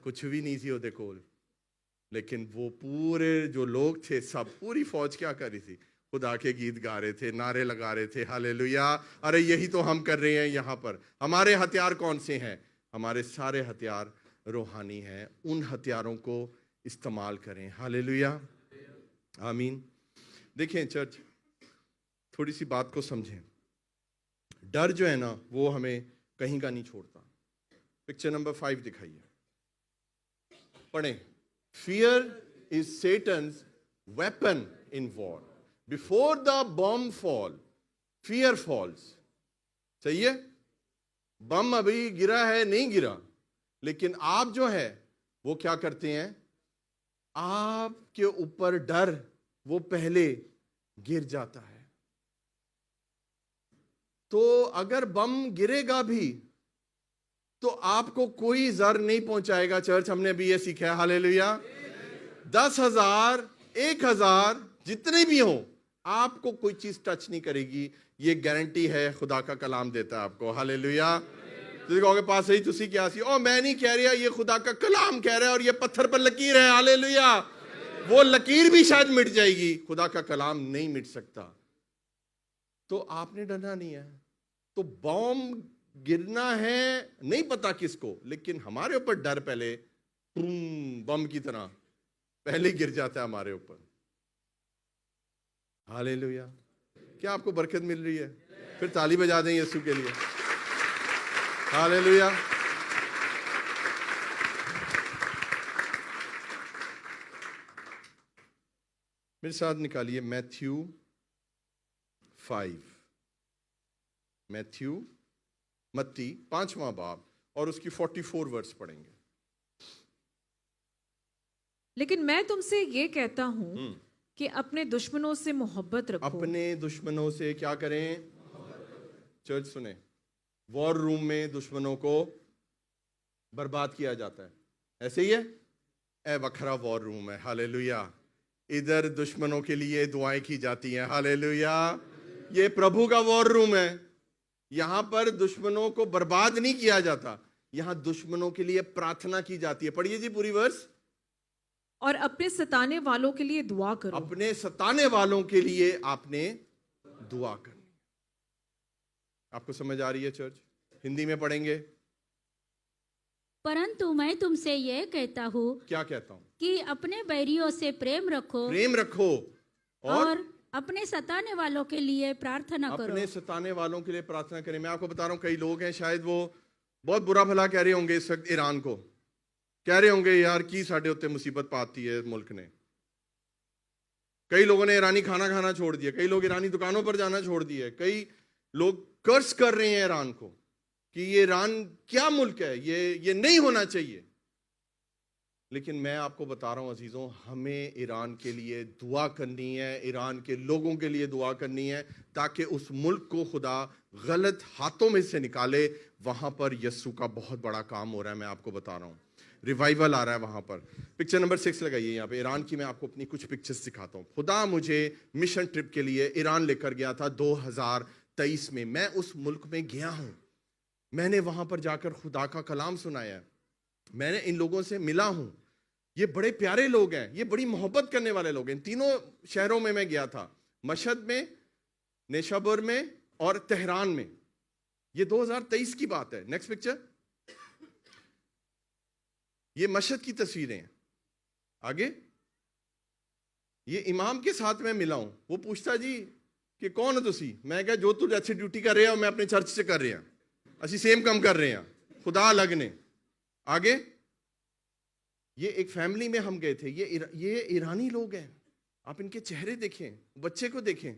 कुछ भी नहीं थी ओदे कोल, लेकिन वो पूरे जो लोग थे सब, पूरी फौज क्या कर रही थी? खुदा के गीत गा रहे थे, नारे लगा रहे थे। हालेलुया। अरे यही तो हम कर रहे हैं यहाँ पर। हमारे हथियार कौन से हैं? हमारे सारे हथियार रूहानी हैं। उन हथियारों को इस्तेमाल करें। हालेलुया। आमीन। देखें चर्च, थोड़ी सी बात को समझें। डर जो है ना, वो हमें कहीं का नहीं छोड़ता। पिक्चर नंबर 5 दिखाइए, पढ़ें। Fear is Satan's weapon in war. Before the bomb fall, fear falls. सही है? बम अभी गिरा है, नहीं गिरा, लेकिन आप जो है वो क्या करते हैं? आपके ऊपर डर वो पहले गिर जाता है। तो अगर बम गिरेगा भी तो आपको कोई जर नहीं पहुंचाएगा। चर्च, हमने अभी ये सीखा है। हालेलुया। 10,000 1,000 जितने भी हो, आपको कोई चीज टच नहीं करेगी। ये गारंटी है, खुदा का कलाम देता है आपको। हालेलुया। ਤੁਸੀਂ ਕਹੋਗੇ ਪਾਸੇ ਹੀ ਤੁਸੀਂ ਕਿਹਾ ਸੀ, ओ मैं नहीं कह रहा, ये खुदा का कलाम कह रहा है और ये पत्थर पर लकीर है। हालेलुया। वो लकीर भी शायद मिट जाएगी, खुदा का कलाम नहीं मिट सकता। तो आपने डरना नहीं है। तो बॉम्ब गिरना है, नहीं पता किसको, लेकिन हमारे ऊपर डर पहले बम की तरह पहले गिर जाता है हमारे ऊपर। हालेलुया। क्या आपको बरकत मिल रही है? फिर ताली बजा दें यीशु के लिए। हालेलुया। मेरे साथ निकालिए मैथ्यू 5। मैथ्यू, मत्ती 5वां बाब और उसकी 44 वर्स पढ़ेंगे। लेकिन मैं तुमसे ये कहता हूं कि अपने दुश्मनों से मोहब्बत रखो। अपने दुश्मनों से क्या करें? चर्च सुने, वॉर रूम में दुश्मनों को बर्बाद किया जाता है। ऐसे ही है? ए वखरा वॉर रूम है। हालेलुया। इधर दुश्मनों के लिए दुआएं की जाती हैं। हालेलुया। ये प्रभु का वॉर रूम है। यहां पर दुश्मनों को बर्बाद नहीं किया जाता, यहां दुश्मनों के लिए प्रार्थना की जाती है। पढ़िए जी पूरी वर्स। और अपने सताने वालों के लिए दुआ करो। अपने सताने वालों के लिए आपने दुआ करनी। आपको समझ आ रही है चर्च? हिंदी में पढ़ेंगे। परंतु मैं तुमसे यह कहता हूँ, क्या कहता हूं? कि अपने बैरियों से प्रेम रखो, प्रेम रखो और अपने सताने वालों के लिए प्रार्थना करो। अपने सताने वालों के लिए प्रार्थना करें। मैं आपको बता रहा हूं, कई लोग हैं शायद वो बहुत बुरा भला कह रहे होंगे इस वक्त ईरान को, कह रहे होंगे यार की साढ़े उत्ते मुसीबत पाती है मुल्क ने। कई लोगों ने ईरानी खाना खाना छोड़ दिया, कई लोग ईरानी दुकानों पर जाना छोड़ दिया, कई लोग कर्ज कर रहे हैं ईरान को कि ये ईरान क्या मुल्क है, ये नहीं होना चाहिए। लेकिन मैं आपको बता रहा हूं अजीजों, हमें ईरान के लिए दुआ करनी है, ईरान के लोगों के लिए दुआ करनी है, ताकि उस मुल्क को खुदा गलत हाथों में से निकाले। वहां पर यस्सु का बहुत बड़ा काम हो रहा है, मैं आपको बता रहा हूं। रिवाइवल आ रहा है वहां पर। पिक्चर नंबर 6 लगाइए यहाँ पे। ईरान की मैं आपको अपनी कुछ पिक्चर्स दिखाता हूँ। खुदा मुझे मिशन ट्रिप के लिए ईरान लेकर गया था 2023 में। मैं उस मुल्क में गया हूँ, मैंने वहां पर जाकर खुदा का कलाम सुनाया, मैंने इन लोगों से मिला हूं। ये बड़े प्यारे लोग हैं, ये बड़ी मोहब्बत करने वाले लोग हैं। तीनों शहरों में मैं गया था, मशहद में, नेशापुर में और तेहरान में। ये 2023 की बात है। Next picture. ये मशहद की तस्वीरें हैं। आगे ये इमाम के साथ मैं मिला हूं। वो पूछता जी कि कौन हो तुसी? मैं कहा जो तू अच्छी ड्यूटी कर रहे हो मैं अपने चर्च से कर रहे हैं, असी सेम कम कर रहे हैं, खुदा अलग ने। आगे ये एक फैमिली में हम गए थे। ये ईरानी लोग हैं, आप इनके चेहरे देखें, बच्चे को देखें।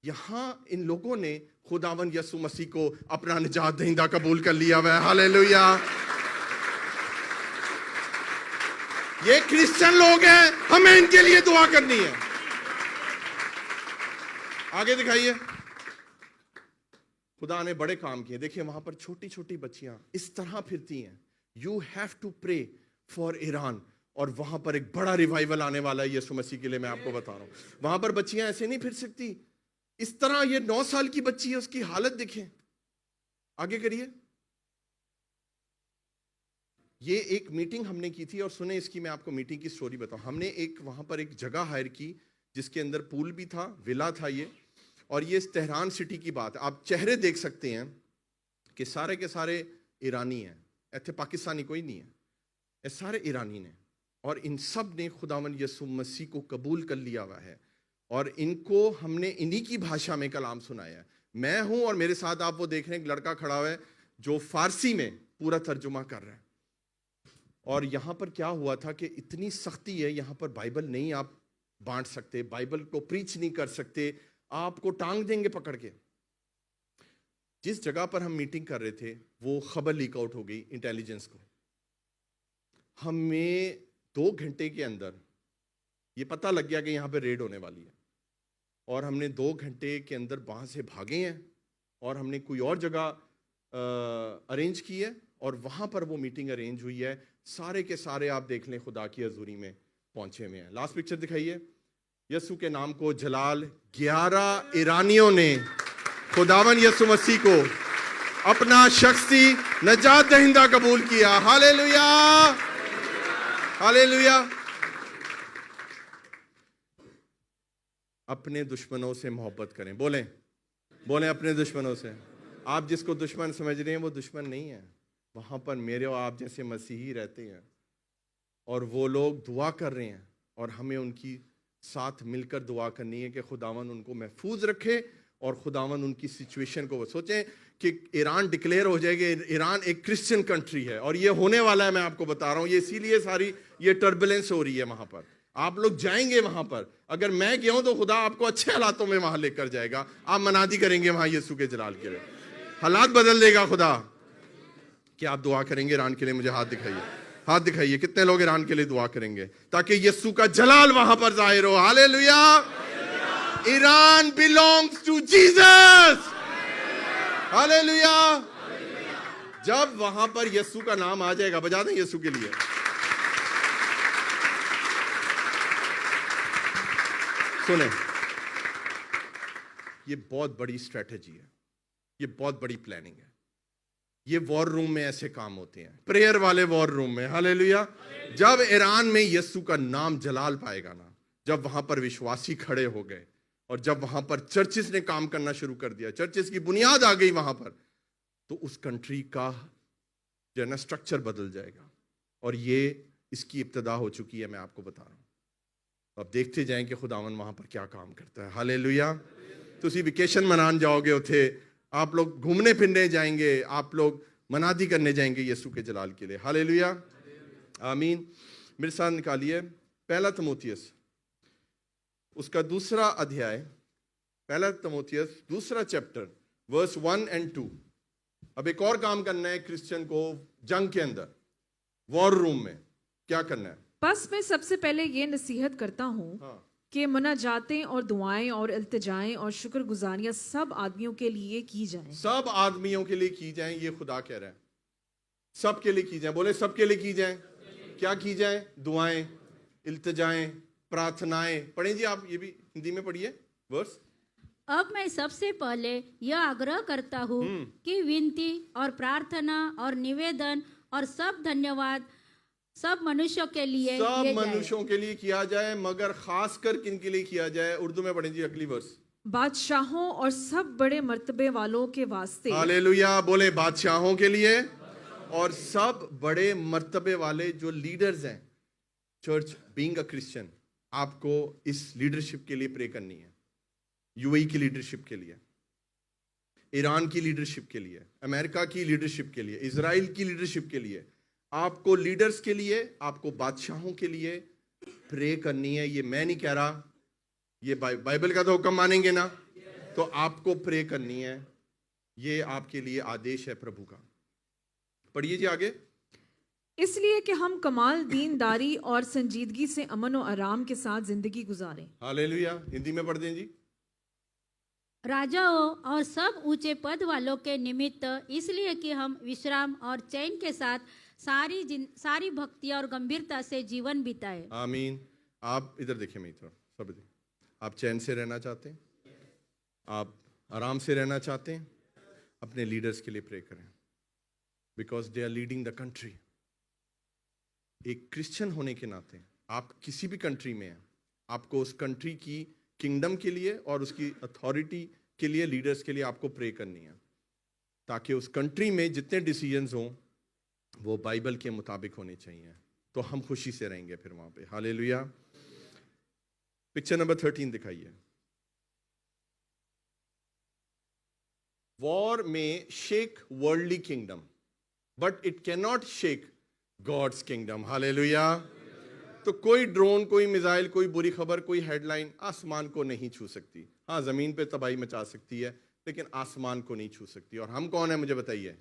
यहां इन लोगों ने खुदावन यीशु मसीह को अपना निजात दहिंदा कबूल कर लिया हुआ है। हालेलुया। ये क्रिश्चियन लोग हैं, हमें इनके लिए दुआ करनी है। आगे दिखाइए। खुदा ने बड़े काम किए। देखिए वहां पर छोटी छोटी बच्चियां इस तरह फिरती हैं। You have to pray for Iran, और वहां पर एक बड़ा रिवाइवल आने वाला है यीशु मसीह के लिए, मैं आपको बता रहा हूं। वहां पर बच्चियां ऐसे नहीं फिर सकती इस तरह। ये 9 साल की बच्ची है, उसकी हालत देखें। आगे करिए। ये एक मीटिंग हमने की थी, और सुने इसकी मैं आपको मीटिंग की स्टोरी बताऊं। हमने एक वहां पर एक जगह हायर की जिसके अंदर पूल भी था, विला था ये, और ये इस तेहरान सिटी की बात है। आप चेहरे देख सकते हैं कि सारे के सारे ईरानी हैं, ऐसे पाकिस्तानी कोई नहीं है, ये सारे ईरानी ने, और इन सब ने खुदावन यीशु मसीह को कबूल कर लिया हुआ है, और इनको हमने इन्हीं की भाषा में कलाम सुनाया है। मैं हूं, और मेरे साथ आप वो देख रहे हैं, एक लड़का खड़ा हुआ है जो फारसी में पूरा तर्जुमा कर रहा है। और यहाँ पर क्या हुआ था कि इतनी सख्ती है, यहाँ पर बाइबल नहीं आप बांट सकते, बाइबल को प्रीच नहीं कर सकते, आपको टांग देंगे पकड़ के। जिस जगह पर हम मीटिंग कर रहे थे वो खबर लीक आउट हो गई इंटेलिजेंस को। हमें 2 घंटे के अंदर ये पता लग गया कि यहाँ पे रेड होने वाली है, और हमने 2 घंटे के अंदर वहाँ से भागे हैं, और हमने कोई और जगह अरेंज की है, और वहाँ पर वो मीटिंग अरेंज हुई है। सारे के सारे आप देख लें खुदा की हजूरी में पहुँचे हुए हैं। लास्ट पिक्चर दिखाइए। यीशु के नाम को जलाल 11 ईरानियों ने खुदावन यीशु मसीह को अपना शख्सी नजात दहिंदा कबूल किया। Hallelujah, hallelujah. अपने दुश्मनों से मोहब्बत करें। बोलें, बोलें अपने दुश्मनों से। आप जिसको दुश्मन समझ रहे हैं वो दुश्मन नहीं है। वहां पर मेरे और आप जैसे मसीही रहते हैं, और वो लोग दुआ कर रहे हैं, और हमें उनकी साथ मिलकर दुआ करनी है कि खुदावन उनको महफूज रखे, और खुदावन उनकी सिचुएशन को। सोचें कि ईरान डिक्लेयर हो जाएगा, ईरान एक क्रिश्चियन कंट्री है, और ये होने वाला है, मैं आपको बता रहा हूँ। ये इसीलिए सारी ये टर्बुलेंस हो रही है वहां पर। आप लोग जाएंगे वहां पर, अगर मैं गया हूं तो खुदा आपको अच्छे हालातों में वहां लेकर जाएगा। आप मनादी करेंगे वहां यीशु के जलाल के लिए, हालात बदल देगा खुदा। क्या आप दुआ करेंगे ईरान के लिए? मुझे हाथ दिखाइए, हाथ दिखाइए। कितने लोग ईरान के लिए दुआ करेंगे ताकि यीशु का जलाल वहां पर जाहिर हो? Hallelujah. Iran belongs to Jesus. Hallelujah. जब वहां पर यीशु का नाम आ जाएगा, बजा दें यीशु के लिए। सुने, ये बहुत बड़ी स्ट्रेटेजी है, ये बहुत बड़ी प्लानिंग है। ये वॉर रूम में ऐसे काम होते हैं, प्रेयर वाले वॉर रूम में। हालेलुया। जब ईरान में यीशु का नाम जलाल पाएगा ना, जब वहां पर विश्वासी खड़े हो गए, और जब वहां पर चर्चिस ने काम करना शुरू कर दिया, चर्चिस की बुनियाद आ गई वहां पर, तो उस कंट्री का जो है ना स्ट्रक्चर बदल जाएगा। और ये इसकी इब्तिदा हो चुकी है, मैं आपको बता रहा हूं। अब देखते जाएं कि खुदावन वहां पर क्या काम करता है। हालेलुया। तुसी वेकेशन मनाने जाओगे उथे, आप लोग घूमने फिरने जाएंगे, आप लोग मनादी करने जाएंगे यीशु के जलाल के लिए। हालेलुया, आमीन। मेरे साथ निकालिए 1 तीमुथियुस उसका 2 अध्याय, 1 तीमुथियुस 2 चैप्टर वर्स 1 और 2। अब एक और काम करना है क्रिश्चियन को जंग के अंदर, वॉर रूम में क्या करना है। बस मैं सबसे पहले ये नसीहत करता हूँ कि मुनाजातें और दुआएं और इल्तिजाएं और शुक्रगुजारियां सब आदमियों के लिए की जाएं। सब आदमियों के लिए की जाएं, ये खुदा कह रहा है। सब के लिए की जाएं। बोले सब के लिए की जाएं। क्या की जाएं? दुआएं, इल्तिजाएं, प्रार्थनाएं। पढ़ें जी आप, ये भी हिंदी में पढ़िए वर्स। अब मैं सबसे पहले यह आग्रह करता हूँ कि विनती और प्रार्थना और निवेदन और सब धन्यवाद सब मनुष्यों के लिए, सब मनुष्यों के लिए किया जाए, मगर खासकर किन के लिए किया जाए? उर्दू में पढ़ें जी अगली वर्स। बादशाहों और सब बड़े मर्तबे वालों के वास्ते। हालेलुया। बोले बादशाहों के लिए और सब बड़े मर्तबे वाले जो लीडर्स हैं। चर्च बीइंग अ क्रिश्चियन, आपको इस लीडरशिप के लिए प्रे करनी है। यूएई की लीडरशिप के लिए, ईरान की लीडरशिप के लिए, अमेरिका की लीडरशिप के लिए, इजराइल की लीडरशिप के लिए, आपको लीडर्स के लिए, आपको बादशाहों के लिए प्रे करनी है। ये मैं नहीं कह रहा, ये बाइबल का तो हुक्म मानेंगे ना, तो आपको प्रे करनी है। ये आपके लिए आदेश है प्रभु का। पढ़िए जी आगे। इसलिए कि हम कमाल दीनदारी और संजीदगी से अमन और आराम के साथ जिंदगी गुजारें। हालेलुया। हिंदी में पढ़ दें जी। राजाओं और सब ऊंचे पद वालों के निमित्त, इसलिए कि हम विश्राम और चैन के साथ सारी भक्ति और गंभीरता से जीवन बिताए। आमीन। आप इधर देखिए, मैं थोड़ा सब देखिए। आप चैन से रहना चाहते हैं, आप आराम से रहना चाहते हैं, अपने लीडर्स के लिए प्रे करें, because they are leading the country. एक क्रिश्चियन होने के नाते आप किसी भी कंट्री में हैं, आपको उस कंट्री की किंगडम के लिए और उसकी अथॉरिटी के लिए, लीडर्स के लिए आपको प्रे करनी है, ताकि उस कंट्री में जितने डिसीजंस हों वो बाइबल के मुताबिक होने चाहिए, तो हम खुशी से रहेंगे फिर वहां पे। हालेलुया। पिक्चर नंबर 13 दिखाइए। वॉर में shake worldly kingdom, but it can not shake God's kingdom. Hallelujah. तो कोई ड्रोन, कोई मिसाइल, कोई बुरी खबर, कोई हेडलाइन आसमान को नहीं छू सकती। हाँ, जमीन पे तबाही मचा सकती है, लेकिन आसमान को नहीं छू सकती। और हम कौन है, मुझे बताइए,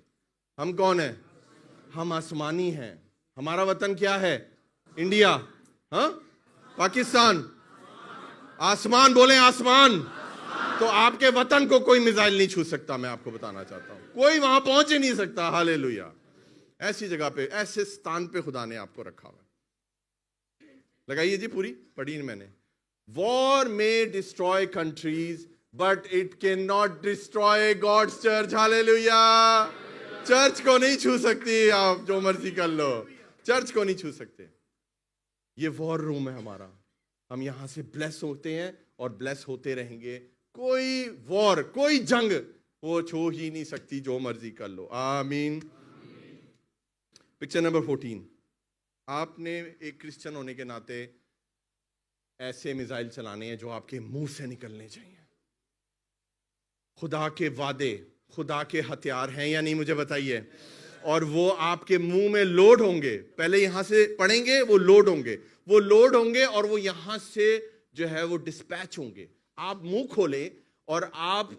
हम कौन है? हम आसमानी हैं। हमारा वतन क्या है? इंडिया। हाँ, पाकिस्तान। आसमान बोले, आसमान। तो आपके वतन को कोई मिसाइल नहीं छू सकता, मैं आपको बताना चाहता हूं। कोई वहां पहुंच ही नहीं सकता। हालेलुया। ऐसी जगह पे, ऐसे स्थान पे खुदा ने आपको रखा हुआ। लगाइए जी, पूरी पढ़ी मैंने। वॉर में destroy countries, but it can not destroy God's church. Hallelujah. Church को नहीं छू सकती, आप जो मर्जी कर लो, चर्च को नहीं छू सकते। ये वॉर रूम है हमारा। हम यहां से ब्लेस होते हैं और ब्लेस होते रहेंगे। कोई वॉर, कोई जंग वो छू ही नहीं सकती, जो मर्जी कर लो। आमीन। Picture number 14। आपने एक क्रिश्चियन होने के नाते ऐसे मिसाइल चलाने हैं जो आपके मुंह से निकलने चाहिए। खुदा के वादे, खुदा के हथियार हैं या नहीं, मुझे बताइए। और वो आपके मुंह में लोड होंगे। पहले यहां से पढ़ेंगे, वो लोड होंगे, वो लोड होंगे, और वो यहां से जो है वो डिस्पैच होंगे। आप मुंह खोलें और आप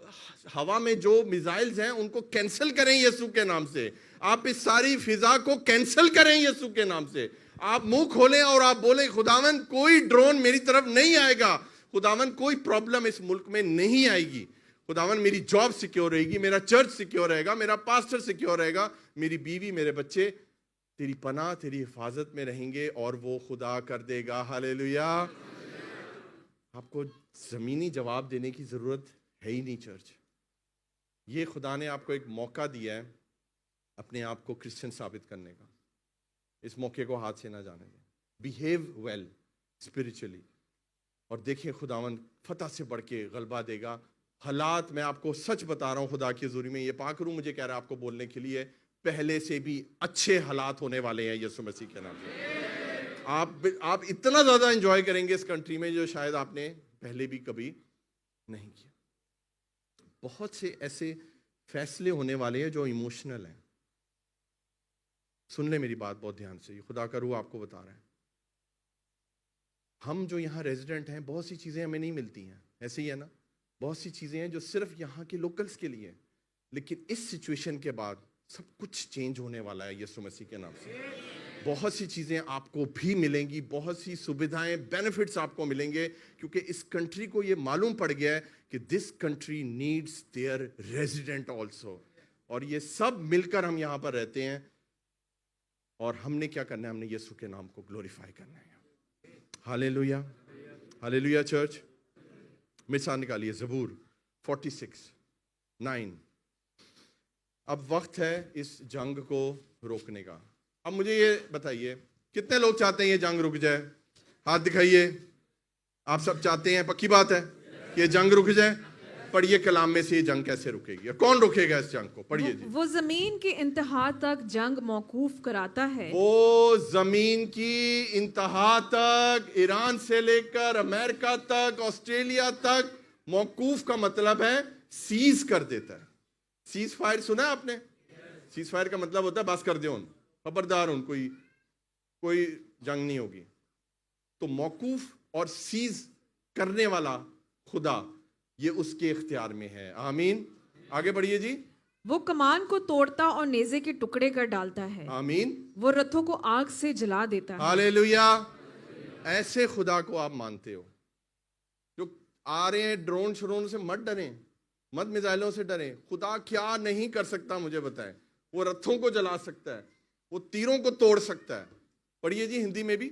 हवा में जो मिसाइल्स हैं उनको कैंसिल करें यीशु के नाम से। आप इस सारी फिजा को कैंसिल करें यीशु के नाम से। आप मुंह खोलें और आप बोले, खुदावन कोई ड्रोन मेरी तरफ नहीं आएगा, खुदावन कोई प्रॉब्लम इस मुल्क में नहीं आएगी, खुदावन मेरी जॉब सिक्योर रहेगी, मेरा चर्च सिक्योर रहेगा, मेरा पास्टर सिक्योर रहेगा, मेरी बीवी, मेरे बच्चे तेरी पनाह, तेरी हिफाजत में रहेंगे, और वो खुदा कर देगा। हालेलुया। आपको जमीनी जवाब देने की जरूरत है ही नहीं चर्च। ये खुदा ने आपको एक मौका दिया है अपने आप को क्रिश्चियन साबित करने का। इस मौके को हाथ से ना जाने दें। बिहेव वेल स्पिरिचुअली, और देखिए खुदावन फतह से बढ़ के गलबा देगा। हालात, मैं आपको सच बता रहा हूं, खुदा की हजूरी में ये पाक रूम मुझे कह रहा है आपको बोलने के लिए, पहले से भी अच्छे हालात होने वाले हैं यीशु मसीह के नाम से। आप इतना ज्यादा एंजॉय करेंगे इस कंट्री में जो शायद आपने पहले भी कभी नहीं किया। बहुत से ऐसे फैसले होने वाले हैं जो इमोशनल हैं। सुन ले मेरी बात बहुत ध्यान से, खुदा का रूह आपको बता रहा है। हम जो यहाँ रेजिडेंट हैं, बहुत सी चीजें हमें नहीं मिलती हैं, ऐसे ही है ना। बहुत सी चीजें हैं जो सिर्फ यहाँ के लोकल्स के लिए, लेकिन इस सिचुएशन के बाद सब कुछ चेंज होने वाला है यीशु मसीह के नाम से। बहुत सी चीजें आपको भी मिलेंगी, बहुत सी सुविधाएं, बेनिफिट्स आपको मिलेंगे, क्योंकि इस कंट्री को ये मालूम पड़ गया है कि this country needs their resident also. और ये सब मिलकर हम यहाँ पर रहते हैं, और हमने क्या करना है? हमने यीशु के नाम को ग्लोरीफाई करना है। Hallelujah, hallelujah church. मिसाल निकालिए, ज़बूर 46:9। अब वक्त है इस जंग को रोकने का। अब मुझे ये बताइए, कितने लोग चाहते हैं ये जंग रुक जाए? हाथ दिखाइए। आप सब चाहते हैं, पक्की बात है कि ये जंग रुक जाए? पढ़िए कलाम में से ये जंग कैसे रुकेगी, और कौन रुकेगा इस जंग को? पढ़िए जी। वो जमीन के इंतहा तक जंग मौकूफ कराता है। वो जमीन की इंतहा तक, ईरान से लेकर अमेरिका तक, ऑस्ट्रेलिया तक, मौकूफ का मतलब है सीज कर देता है। सीज फायर सुना है आपने? सीज फायर का मतलब होता है बस कर दो, खबरदार, कोई जंग नहीं होगी। तो मौकूफ और सीज करने वाला खुदा, ये उसके इख्तियार में है। आमीन। आगे बढ़िए जी। वो कमान को तोड़ता और नेज़े के टुकड़े कर डालता है। आमीन। वो रथों को आग से जला देता है। हालेलुया। ऐसे खुदा को आप मानते हो? जो आ रहे हैं ड्रोन श्रोन से मत डरें, मत मिसाइलों से डरें। खुदा क्या नहीं कर सकता मुझे बताएं। वो रथों को जला सकता है, वो तीरों को तोड़ सकता है। पढ़िए जी हिंदी में भी।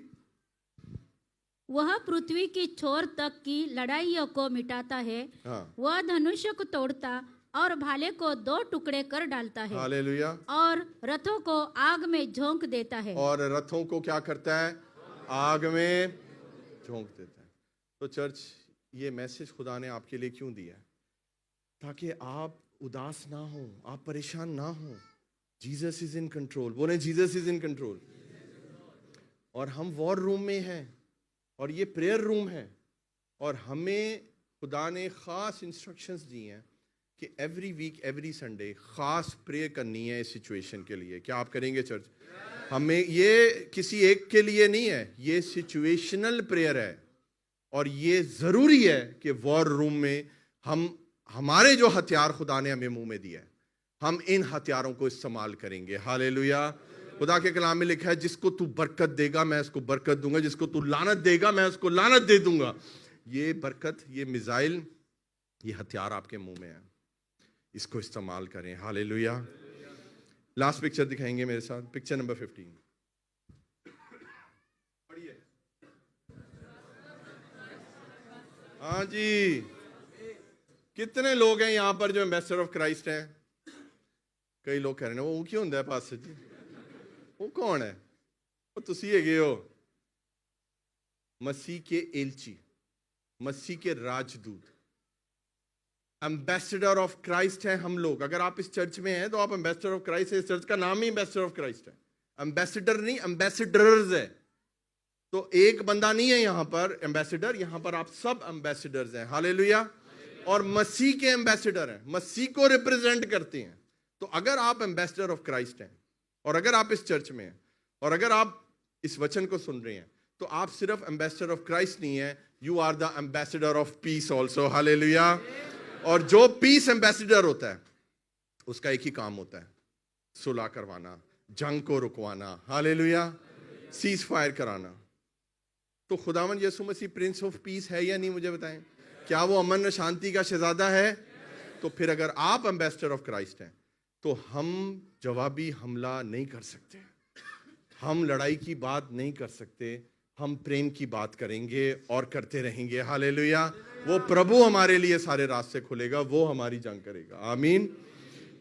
वह पृथ्वी की छोर तक की लड़ाइयों को मिटाता है। हाँ, वह धनुष्य को तोड़ता और भाले को 2 टुकड़े कर डालता है हालेलुया। और रथों को आग में झोंक देता है। और रथों को क्या करता है? आग में झोंक देता है। तो चर्च, ये मैसेज खुदा ने आपके लिए क्यों दिया है? ताकि आप उदास ना हो, आप परेशान ना हो। Jesus is in control. बोले जीसस इज इन कंट्रोल। और हम वॉर रूम में हैं और ये प्रेयर रूम है, और हमें खुदा ने खास इंस्ट्रक्शंस दी हैं कि एवरी वीक एवरी संडे खास प्रेयर करनी है इस सिचुएशन के लिए। क्या आप करेंगे चर्च? हमें, ये किसी एक के लिए नहीं है, ये सिचुएशनल प्रेयर है। और ये जरूरी है कि वॉर रूम में हमारे जो हथियार खुदा ने हमें मुंह में दिया है, हम इन हथियारों को इस्तेमाल करेंगे। हालेलुया। खुदा के कलाम में लिखा है, जिसको तू बरकत देगा मैं उसको बरकत दूंगा, जिसको तू लानत देगा मैं उसको लानत दे दूंगा। ये बरकत, ये मिसाइल, ये हथियार आपके मुंह में है, इसको इस्तेमाल करें। हालेलुया। लास्ट पिक्चर दिखाएंगे मेरे साथ, पिक्चर नंबर 15। पढ़िए। हाँ जी, कितने लोग हैं यहां पर जो एम्बेसडर ऑफ क्राइस्ट हैं? कई लोग कह रहे हैं वो क्यों होता है पास जी? वो कौन है? वो तुसी हैगे हो, मसीह के एलची, मसीह के राजदूत, एम्बेसडर ऑफ क्राइस्ट है हम लोग। अगर आप इस चर्च में हैं तो आप एम्बेसडर ऑफ क्राइस्ट है। इस चर्च का नाम ही एम्बेसडर ऑफ क्राइस्ट है। एम्बेसडर नहीं, एम्बेसडर्स है। तो एक बंदा नहीं है यहां पर एम्बेसडर, यहां पर आप सब एम्बेसडर्स हैं। हालेलुया। और मसीह के एम्बेसडर हैं, मसीह को रिप्रेजेंट करते हैं। तो अगर आप एम्बेसडर ऑफ क्राइस्ट हैं, और अगर आप इस चर्च में हैं, और अगर आप इस वचन को सुन रहे हैं, तो आप सिर्फ एम्बेसडर ऑफ क्राइस्ट नहीं है, you are the ambassador of peace also. Hallelujah. और जो पीस एम्बेसडर होता है उसका एक ही काम होता है, सुलह करवाना, जंग को रुकवाना। हालेलुया। सीज फायर कराना। तो खुदावंद यीशु मसीह प्रिंस ऑफ पीस है या नहीं, मुझे बताएं। क्या वो अमन और शांति का शहजादा है? तो फिर अगर आप एम्बेसडर ऑफ क्राइस्ट हैं तो हम जवाबी हमला नहीं कर सकते, हम लड़ाई की बात नहीं कर सकते, हम प्रेम की बात करेंगे और करते रहेंगे। हालेलुया। वो प्रभु हमारे लिए सारे रास्ते खुलेगा, वो हमारी जंग करेगा। आमीन।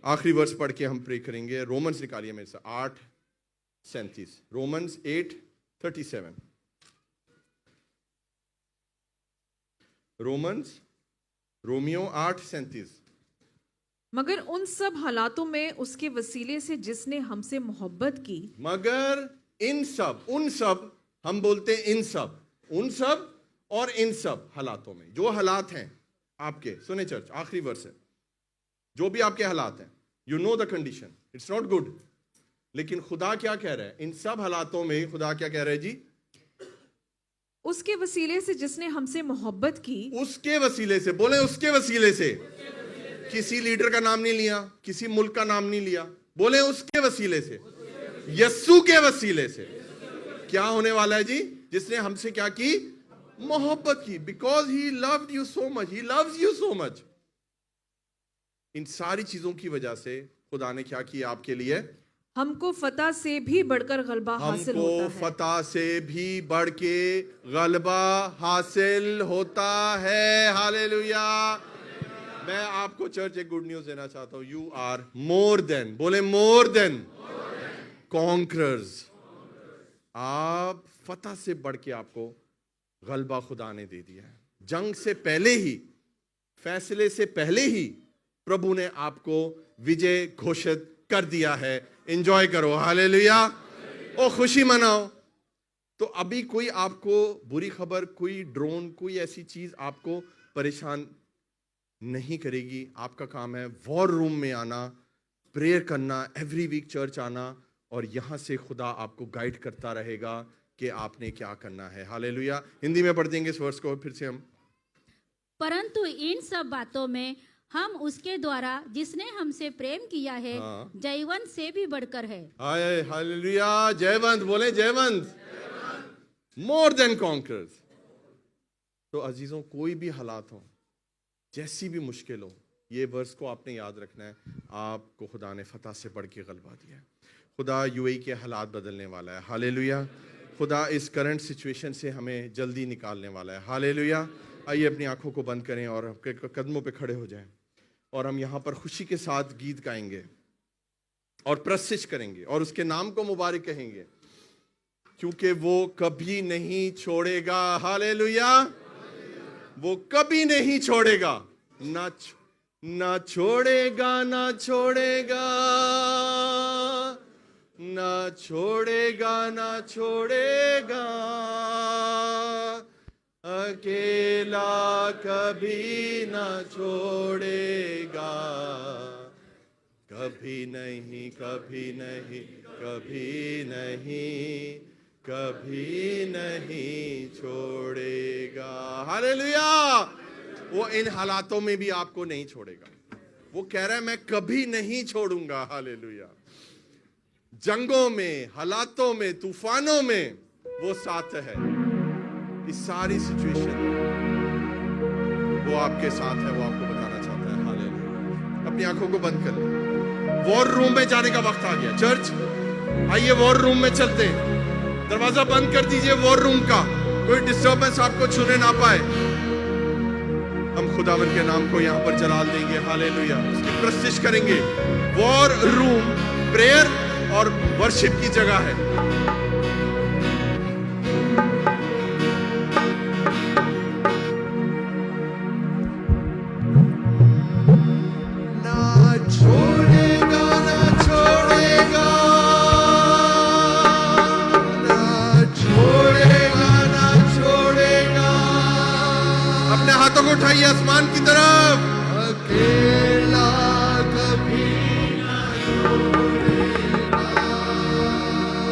आखिरी वर्ष पढ़ के हम प्रे करेंगे। रोमन्स निकालिए मेरे से 8:37। रोमन्स 8:37। रोमियो 8:37। मगर उन सब हालातों में उसके वसीले से जिसने हमसे मोहब्बत की, मगर इन सब, उन सब, हम बोलते हैं इन सब, उन सब और इन सब हालातों में, जो हालात हैं आपके, सुने चर्च, आखिरी वर्ष है, जो भी आपके हालात हैं, you know the condition, it's not good, लेकिन खुदा क्या कह रहा है? इन सब हालातों में खुदा क्या कह रहा है जी? उसके वसीले से जिसने हमसे मोहब्बत की। उसके वसीले से, बोले उसके वसीले से। किसी लीडर का नाम नहीं लिया, किसी मुल्क का नाम नहीं लिया, बोले उसके वसीले से, यस्सु के वसीले से। क्या होने वाला है जी? जिसने हमसे क्या की? मोहब्बत की। Because he loved you so much, he loves you so much. इन सारी चीजों की वजह से खुदा ने क्या किया आपके लिए? हमको फतह से भी बढ़कर गलबा हासिल होता है। हमको फतह से भी बढ़ के गलबा हासिल होता है। हालेलुया। मैं आपको चर्च एक गुड न्यूज देना चाहता हूं। यू आर मोर देन, बोले मोर देन कॉन्करर्स। आप फतह से बढ़ के आपको गलबा खुदा ने दे दिया है। जंग से पहले ही, फैसले से पहले ही प्रभु ने आपको विजय घोषित कर दिया है। एंजॉय करो। हालेलुया। ओ खुशी मनाओ। तो अभी कोई आपको बुरी खबर, कोई ड्रोन, कोई ऐसी चीज आपको परेशान नहीं करेगी। आपका काम है वॉर रूम में आना, प्रेयर करना, एवरी वीक चर्च आना, और यहां से खुदा आपको गाइड करता रहेगा कि आपने क्या करना है। हालेलुया। हिंदी में पढ़ देंगे इस वर्ष को फिर से हम। परंतु इन सब बातों में हम उसके द्वारा जिसने हमसे प्रेम किया है, जयवंत से भी बढ़कर है। हालेलुया। जयवंत, बोले जयवंत। मोर देन कॉन्करर्स। तो अजीजों, कोई भी हालात हो, जैसी भी मुश्किल हो, ये वर्स को आपने याद रखना है। आपको खुदा ने फतह से बढ़ के गलबा दिया है। खुदा यूएई के हालात बदलने वाला है। हालेलुया। खुदा इस करंट सिचुएशन से हमें जल्दी निकालने वाला है। हालेलुया। आइए अपनी आंखों को बंद करें और आपके कदमों पे खड़े हो जाएं और हम यहाँ पर खुशी के साथ गीत गाएंगे और प्रशिश करेंगे और उसके नाम को मुबारक कहेंगे, क्योंकि वो कभी नहीं छोड़ेगा। हालेलुया। वो कभी नहीं छोड़ेगा, ना छोड़ेगा, ना छोड़ेगा, ना छोड़ेगा, ना छोड़ेगा, अकेला कभी ना छोड़ेगा। कभी नहीं, कभी नहीं, कभी नहीं, कभी नहीं छोड़ेगा। हालेलुया। वो इन हालातों में भी आपको नहीं छोड़ेगा। वो कह रहा है मैं कभी नहीं छोड़ूंगा। हालेलुया। जंगों में, हालातों में, तूफानों में वो साथ है। इस सारी सिचुएशन में वो आपके साथ है। वो आपको बताना चाहता है। हालेलुया। अपनी आंखों को बंद कर ले। वॉर रूम में जाने का वक्त आ गया। चर्च आइए वॉर रूम में चलते हैं। दरवाजा बंद कर दीजिए वॉर रूम का, कोई डिस्टर्बेंस आपको छूने ना पाए। हम खुदावन के नाम को यहाँ पर जलाल देंगे। हालेलुया। उसकी प्रशिश करेंगे। वॉर रूम प्रेयर और वर्शिप की जगह है। ना छोड़ेगा, ना छोड़ेगा, ना छोड़ेगा, ना छोड़ेगा। अपने हाथों को उठाइए आसमान की तरफ। अकेला कभी ना छोड़ेगा।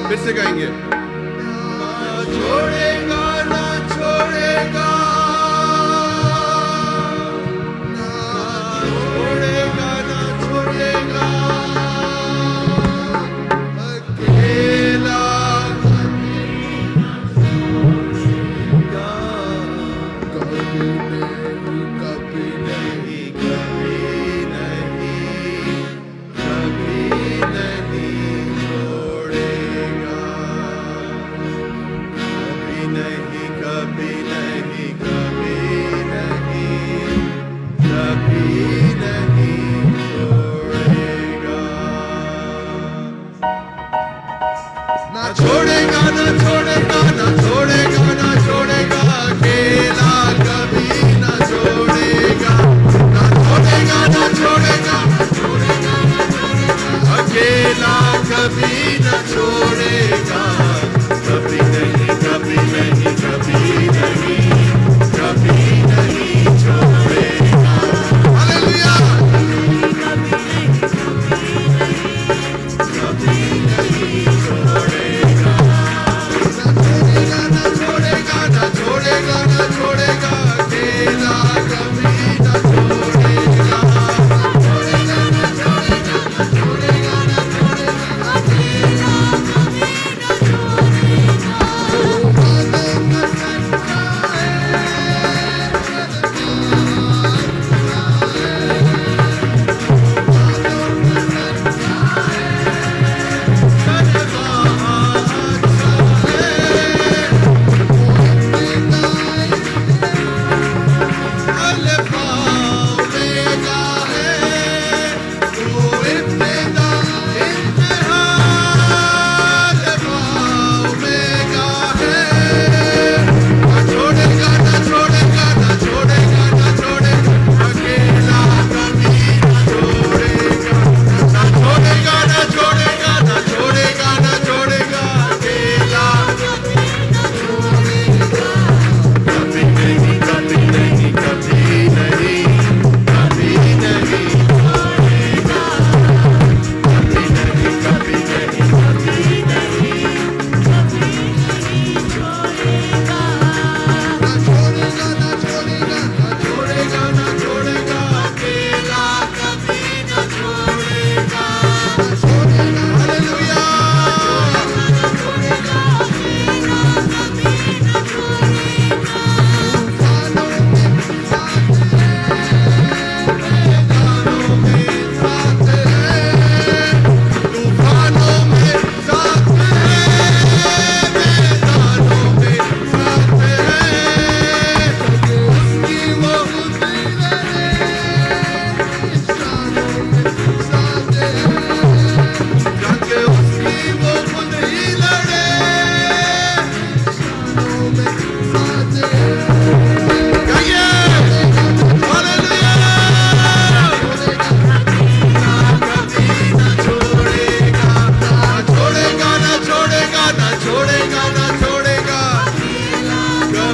फिर से गाएंगे। ना छोड़ेगा, ना छोड़ेगा, ना छोड़ेगा, ना छोड़ेगा, अकेला कभी ना छोड़ेगा। कभी नहीं, कभी नहीं, कभी नहीं, कभी नहीं छोड़ेगा। कभी नहीं, कभी नहीं, कभी नहीं, कभी नहीं छोड़ेगा। ना छोड़ेगा, ना छोड़ेगा, ना छोड़ेगा, ना छोड़ेगा, अकेला कभी ना छोड़ेगा। ना छोड़ेगा, ना छोड़ेगा, ना छोड़ेगा, ना छोड़ेगा, अकेला कभी ना छोड़ेगा। कभी नहीं, कभी नहीं, कभी नहीं।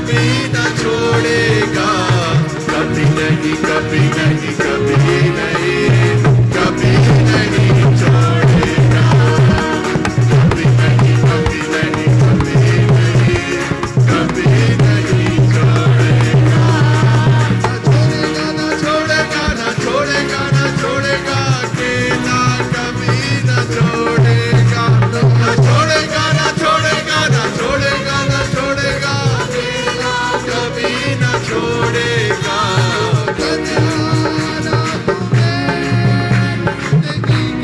कभी न छोड़ेगा, कभी नहीं, कभी नहीं, कभी नहीं, कभी नहीं छोड़ेगा, कभी नहीं, कभी नहीं, कभी नहीं, कभी नहीं छोड़ेगा। ना छोड़ेगा, ना छोड़ेगा, ना छोड़ेगा, अकेला कभी न छोड़ेगा, ना छोड़ेगा, ना छोड़ेगा, ना छोड़ेगा, ना छोड़ेगा, अकेला कभी न छोड़ेगा। कन्याना तुम्हें जिंदगी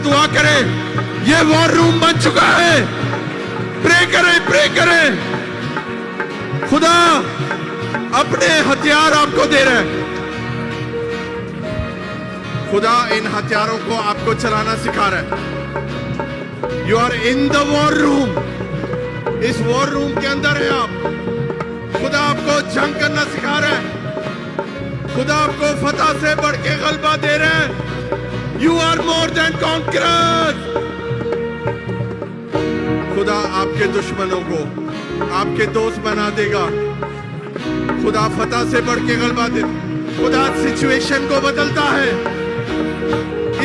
दुआ करें। ये वॉर रूम बन चुका है। प्रे करें, प्रे करें। खुदा अपने हथियार आपको दे रहे हैं। खुदा इन हथियारों को आपको चलाना सिखा रहा है। You are in the war room. इस वॉर रूम के अंदर है आप। खुदा आपको जंग करना सिखा रहा है। खुदा आपको फतह से बढ़ के गलबा दे रहे हैं। You are more than conquerors. खुदा आपके दुश्मनों को आपके दोस्त बना देगा। खुदा फतह से बढ़ के गलबा दे। खुदा सिचुएशन को बदलता है।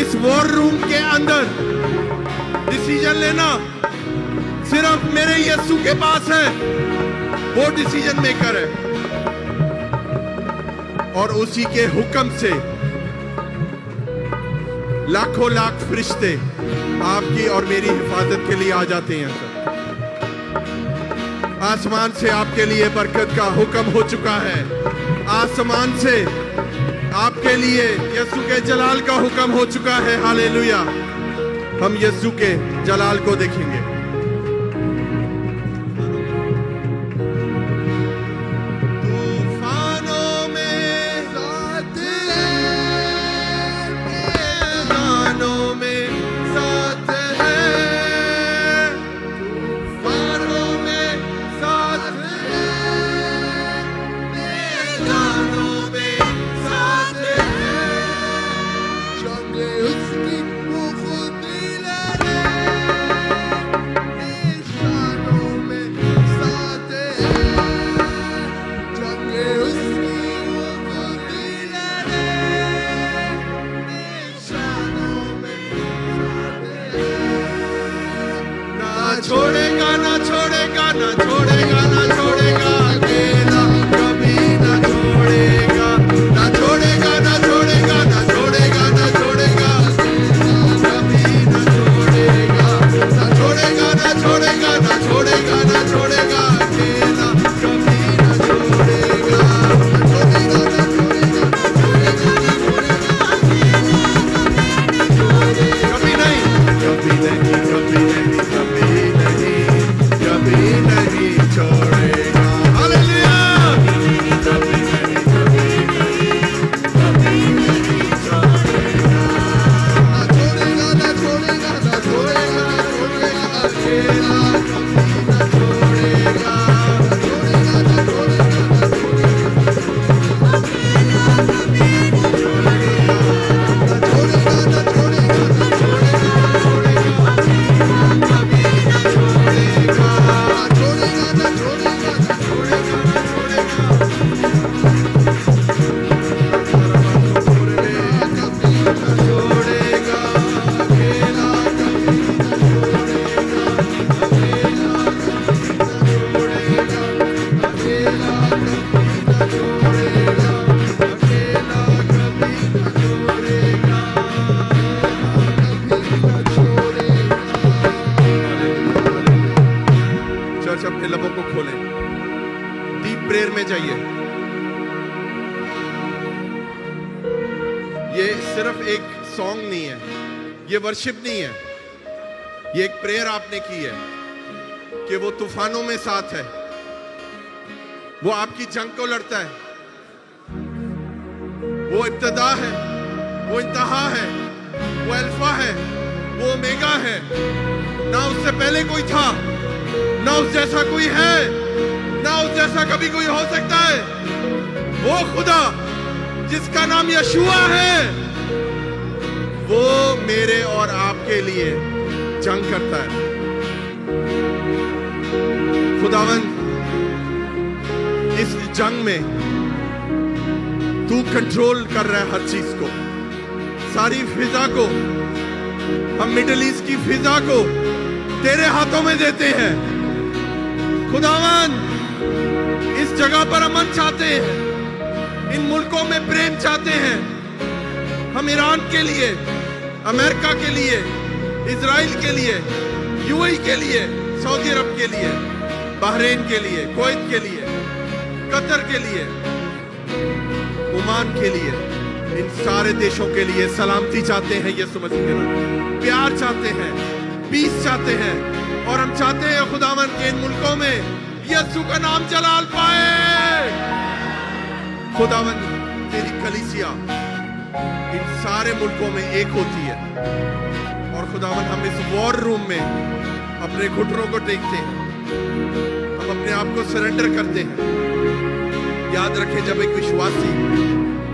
इस वॉर रूम के अंदर डिसीजन लेना सिर्फ मेरे यीशु के पास है। वो डिसीजन मेकर है और उसी के हुक्म से लाखों लाख फरिश्ते आपकी और मेरी हिफाजत के लिए आ जाते हैं। आसमान से आपके लिए बरकत का हुक्म हो चुका है। आसमान से आपके लिए यीशु के जलाल का हुक्म हो चुका है। हालेलुया। हम यीशु के जलाल को देखेंगे। छोड़ेगा ना छोड़ेगा ना छोड़ेगा ना छोड़ेगा अकेला कभी ना छोड़ेगा। ना छोड़ेगा ना छोड़ेगा ना छोड़ेगा ना छोड़ेगा कभी ना छोड़ेगा। ना छोड़ेगा ना छोड़ेगा ना छोड़ेगा ना छोड़ेगा अकेला कभी ना छोड़ेगा। कभी नहीं, कभी नहीं, कभी नहीं, कभी नहीं छोड़ेगा। हालेलुया। कभी नहीं, कभी नहीं, कभी नहीं छोड़ेगा। ना छोड़ेगा, ना छोड़ेगा, ना छोड़ेगा, ना छोड़ेगा अकेला कभी ना छोड़ेगा। ना छोड़ेगा, ना छोड़ेगा, ना छोड़ेगा अकेला कभी ना छोड़ेगा। ना छोड़ेगा, ना छोड़ेगा, ना छोड़ेगा, कभी ना छोड़ेगा। चर्च अपने लबों को खोलें, डीप प्रेयर में जाइए। ये सिर्फ एक सॉन्ग नहीं है, ये वर्शिप नहीं है, ये एक प्रेयर आपने की है कि वो तूफानों में साथ है, वो आपकी जंग को लड़ता है, वो इब्तिदा है, वो इंतहा है, वो अल्फा है, वो ओमेगा है। ना उससे पहले कोई था, ना उस जैसा कोई है, ना उस जैसा कभी कोई हो सकता है। वो खुदा जिसका नाम यशुआ है, वो मेरे और आपके लिए जंग करता है। खुदावन, इस जंग में तू कंट्रोल कर रहा है हर चीज को, सारी फिजा को। हम मिडिल ईस्ट की फिजा को तेरे हाथों में देते हैं। खुदावन, इस जगह पर अमन चाहते हैं, इन मुल्कों में प्रेम चाहते हैं। हम ईरान के लिए, अमेरिका के लिए, इजराइल के लिए, यूएई के लिए, सऊदी अरब के लिए, बहरीन के लिए, कुवैत के लिए, कतर के लिए, ओमान के लिए, इन सारे देशों के लिए सलामती चाहते हैं यीशु मसीह के नाम, प्यार चाहते हैं, पीस चाहते हैं, और हम चाहते हैं खुदावन के इन मुल्कों में यीशु का नाम जलाल पाए। खुदावन तेरी कलीसिया इन सारे मुल्कों में एक होती है, और खुदावन हम इस वॉर रूम में अपने घुटनों को टेकते हैं, हम अपने आप को सरेंडर करते हैं। याद रखें, जब एक विश्वासी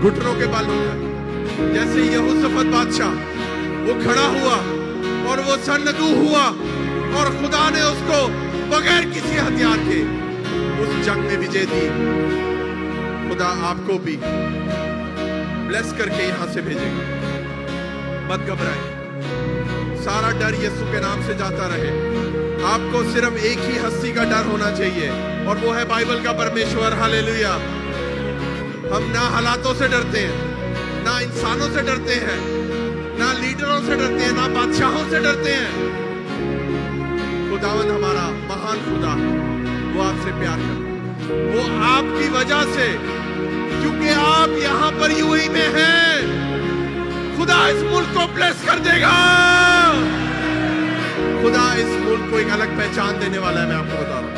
घुटनों के बल होता है, जैसे यहोशाफात बादशाह वो खड़ा हुआ और वो सन्नदू हुआ, और खुदा ने उसको बगैर किसी हथियार के उस जंग में विजय दी। खुदा आपको भी ब्लेस करके यहां से भेजेगा। मत घबराएं, सारा डर यीशु के नाम से जाता रहे। आपको सिर्फ एक ही हस्ती का डर होना चाहिए, और वो है बाइबल का परमेश्वर। हालेलुया। हम ना हालातों से डरते हैं, ना इंसानों से डरते हैं, ना लीडरों से डरते हैं, ना बादशाहों से डरते हैं। खुदावंद हमारा महान खुदा है, वो आपसे प्यार करता है, वो आपकी वजह से, क्योंकि आप यहां पर यूएई में हैं, खुदा इस मुल्क को ब्लेस कर देगा। खुदा इस मुल्क को एक अलग पहचान देने वाला है, मैं आपको बता रहा हूं।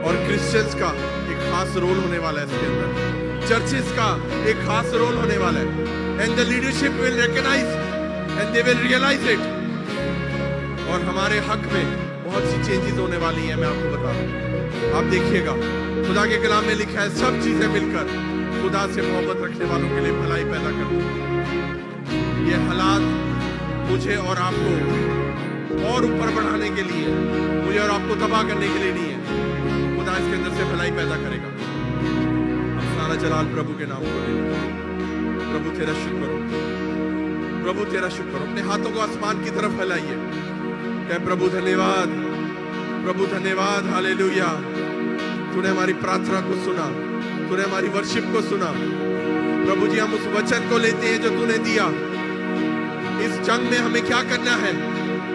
और क्रिश्चियंस का एक खास रोल होने वाला है इसके अंदर, चर्चेस का एक खास रोल होने वाला है, and the leadership will recognise and they will realise it. और हमारे हक में बहुत सी चेंजेस होने वाली है, मैं आपको बता रहा हूं। आप देखिएगा, खुदा के कलाम में लिखा है, सब चीजें मिलकर खुदा से मोहब्बत रखने वालों के लिए भलाई पैदा करती हैं। ये हालात मुझे और आपको और ऊपर बढ़ाने के लिए, मुझे और आपको तबाह करने के लिए नहीं है। खुदा इसके अंदर से भलाई पैदा करेगा। हम सारा जलाल प्रभु के नाम को लेंगे। प्रभु तेरा शुक्र हो, प्रभु तेरा शुक्र हो। अपने हाथों को आसमान की तरफ फैलाइए, कह प्रभु धन्यवाद, प्रभु धन्यवाद। हालेलुया। तूने हमारी प्रार्थना को सुना, तूने हमारी वर्शिप को सुना। प्रभु जी, हम उस वचन को लेते हैं जो तूने दिया। इस जंग में हमें क्या करना है,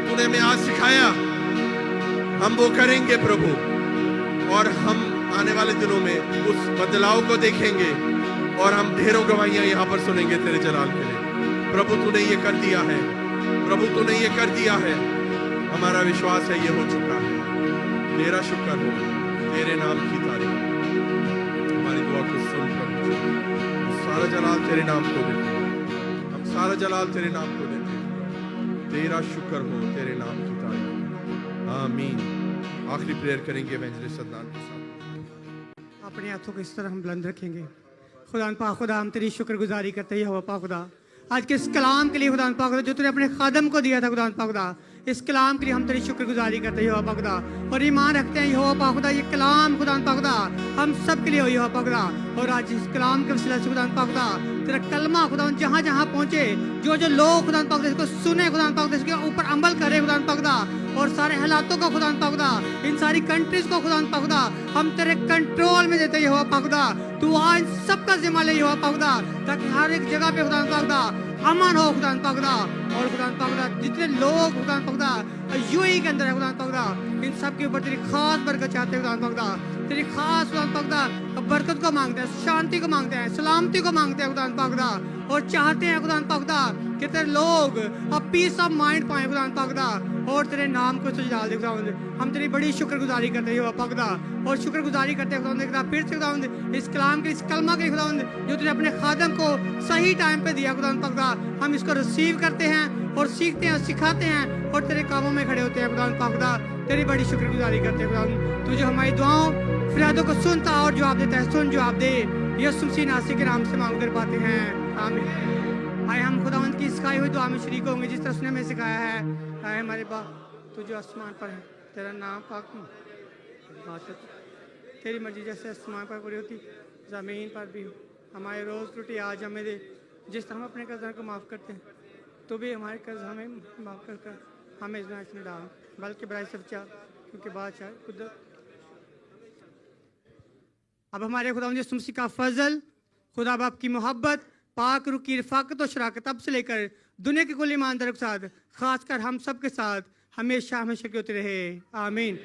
तूने हमें आज सिखाया, हम वो करेंगे प्रभु। और हम आने वाले दिनों में उस बदलाव को देखेंगे, और हम ढेरों गवाहियां यहां पर सुनेंगे तेरे जलाल के लिए। प्रभु तूने ये कर दिया है, प्रभु तूने ये कर दिया है। हमारा विश्वास है ये हो चुका है। तेरा शुक्र हो, तेरे नाम की तारीफ। हमारी दुआ को सुन प्रभु। हम सारा जलाल तेरे नाम को देते हैं, हम सारा जलाल तेरे नाम को देते हैं। तेरा शुक्र हो, तेरे नाम की तारीफ। आमीन। आखिरी प्रेयर करेंगे एवेंजलिस्ट सद्दान के साथ। अपने हाथों को इस तरह हम बुलंद रखेंगे। खुदा पाक, खुदा हम तेरी शुक्रगुजारी करते हैं पाक खुदा, आज के इस कलाम के लिए खुदा पाक खुदा, जो तूने अपने खादम को दिया था खुदा पाक खुदा। इस कलाम के लिए हम तेरी शुक्रगुजारी करते हैं पाक खुदा, और ईमान रखते हैं यहोवा पाक खुदा, ये कलाम खुदा पाक खुदा हम सब के लिए हो यहोवा पाक खुदा। और आज इस कलाम के वसीले से खुदा पाक खुदा तेरा कलमा खुदा जहाँ जहाँ पहुँचे, जो जो लोग खुदा पाक खुदा इसको सुने खुदा पाक खुदा, इसके ऊपर अमल करे खुदा पाक खुदा, और सारे हालातों को खुदा पाक खुदा, इन सारी कंट्रीज को खुदा पाक खुदा हम तेरे कंट्रोल में देते हैं यहोवा पाक खुदा। तू आज सबका जिम्मा ले यहोवा पाक खुदा, ताकि हर एक जगह पे खुदा पाक खुदा अमन हो खुदा पाक खुदा। और खुदा पाक खुदा जितने लोग खुदा पाक खुदा यूएई के अंदर है खुदा पाक खुदा, इन सब के ऊपर तेरी खास बरकत चाहते हैं खुदा पाक खुदा। तेरी खास खुदा पाक खुदा बरकत को मांगते हैं, शांति को मांगते हैं, सलामती को मांगते हैं खुदा पाक खुदा, और चाहते हैं खुदा पाक खुदा कि तेरे लोग अब पीस ऑफ माइंड पाए खुदा पाक खुदा, और तेरे नाम को सजा दे खुदा। हम तेरी बड़ी शुक्रगुजारी करते हैं पाक खुदा, और शुक्रगुजारी करते हैं खुदा फिर से खुदा इस कलाम के, इस कलमा के खुदा जो तूने अपने खादम को सही टाइम पे दिया खुदा पाक खुदा। हम इसको रिसीव करते हैं और सीखते हैं, सिखाते हैं, और तेरे कामों में खड़े होते हैं खुदा पाक खुदा। तेरी बड़ी शुक्रगुजारी करते हैं खुदा। तू जो हमारी दुआओं फरियादों को सुनता और जवाब देता है, सुन जवाब दे। यीशु मसीह नासरी के नाम से मांग कर पाते हैं, आमीन। आए हम खुदावंद की सिखाई हुई दुआ में शरीक होंगे, जिस तरह उसने हमें सिखाया है। आए हमारे बाप तू जो आसमान पर है, तेरा नाम पाक हो, तेरी मर्जी जैसे आसमान पर पूरी होती ज़मीन पर भी हो। हमारे रोज़ रोटी आज हमें दे, जिस तरह हम अपने कर्ज़ों को माफ़ करते हैं, तो भी हमारे कर्ज हमें माफ़ कर हमें इस में डाल, बल्कि बुराई से बचा, क्योंकि बादशाह कुदरत। अब हमारे खुदा यीशु मसीह का फजल, खुदा बाप की मोहब्बत, पाक रूह की रफ़ाकत और शराकत अब से लेकर दुनिया के कुल ईमानदारों के साथ, खासकर हम सब के साथ हमेशा हमेशा की होती रहे, आमीन।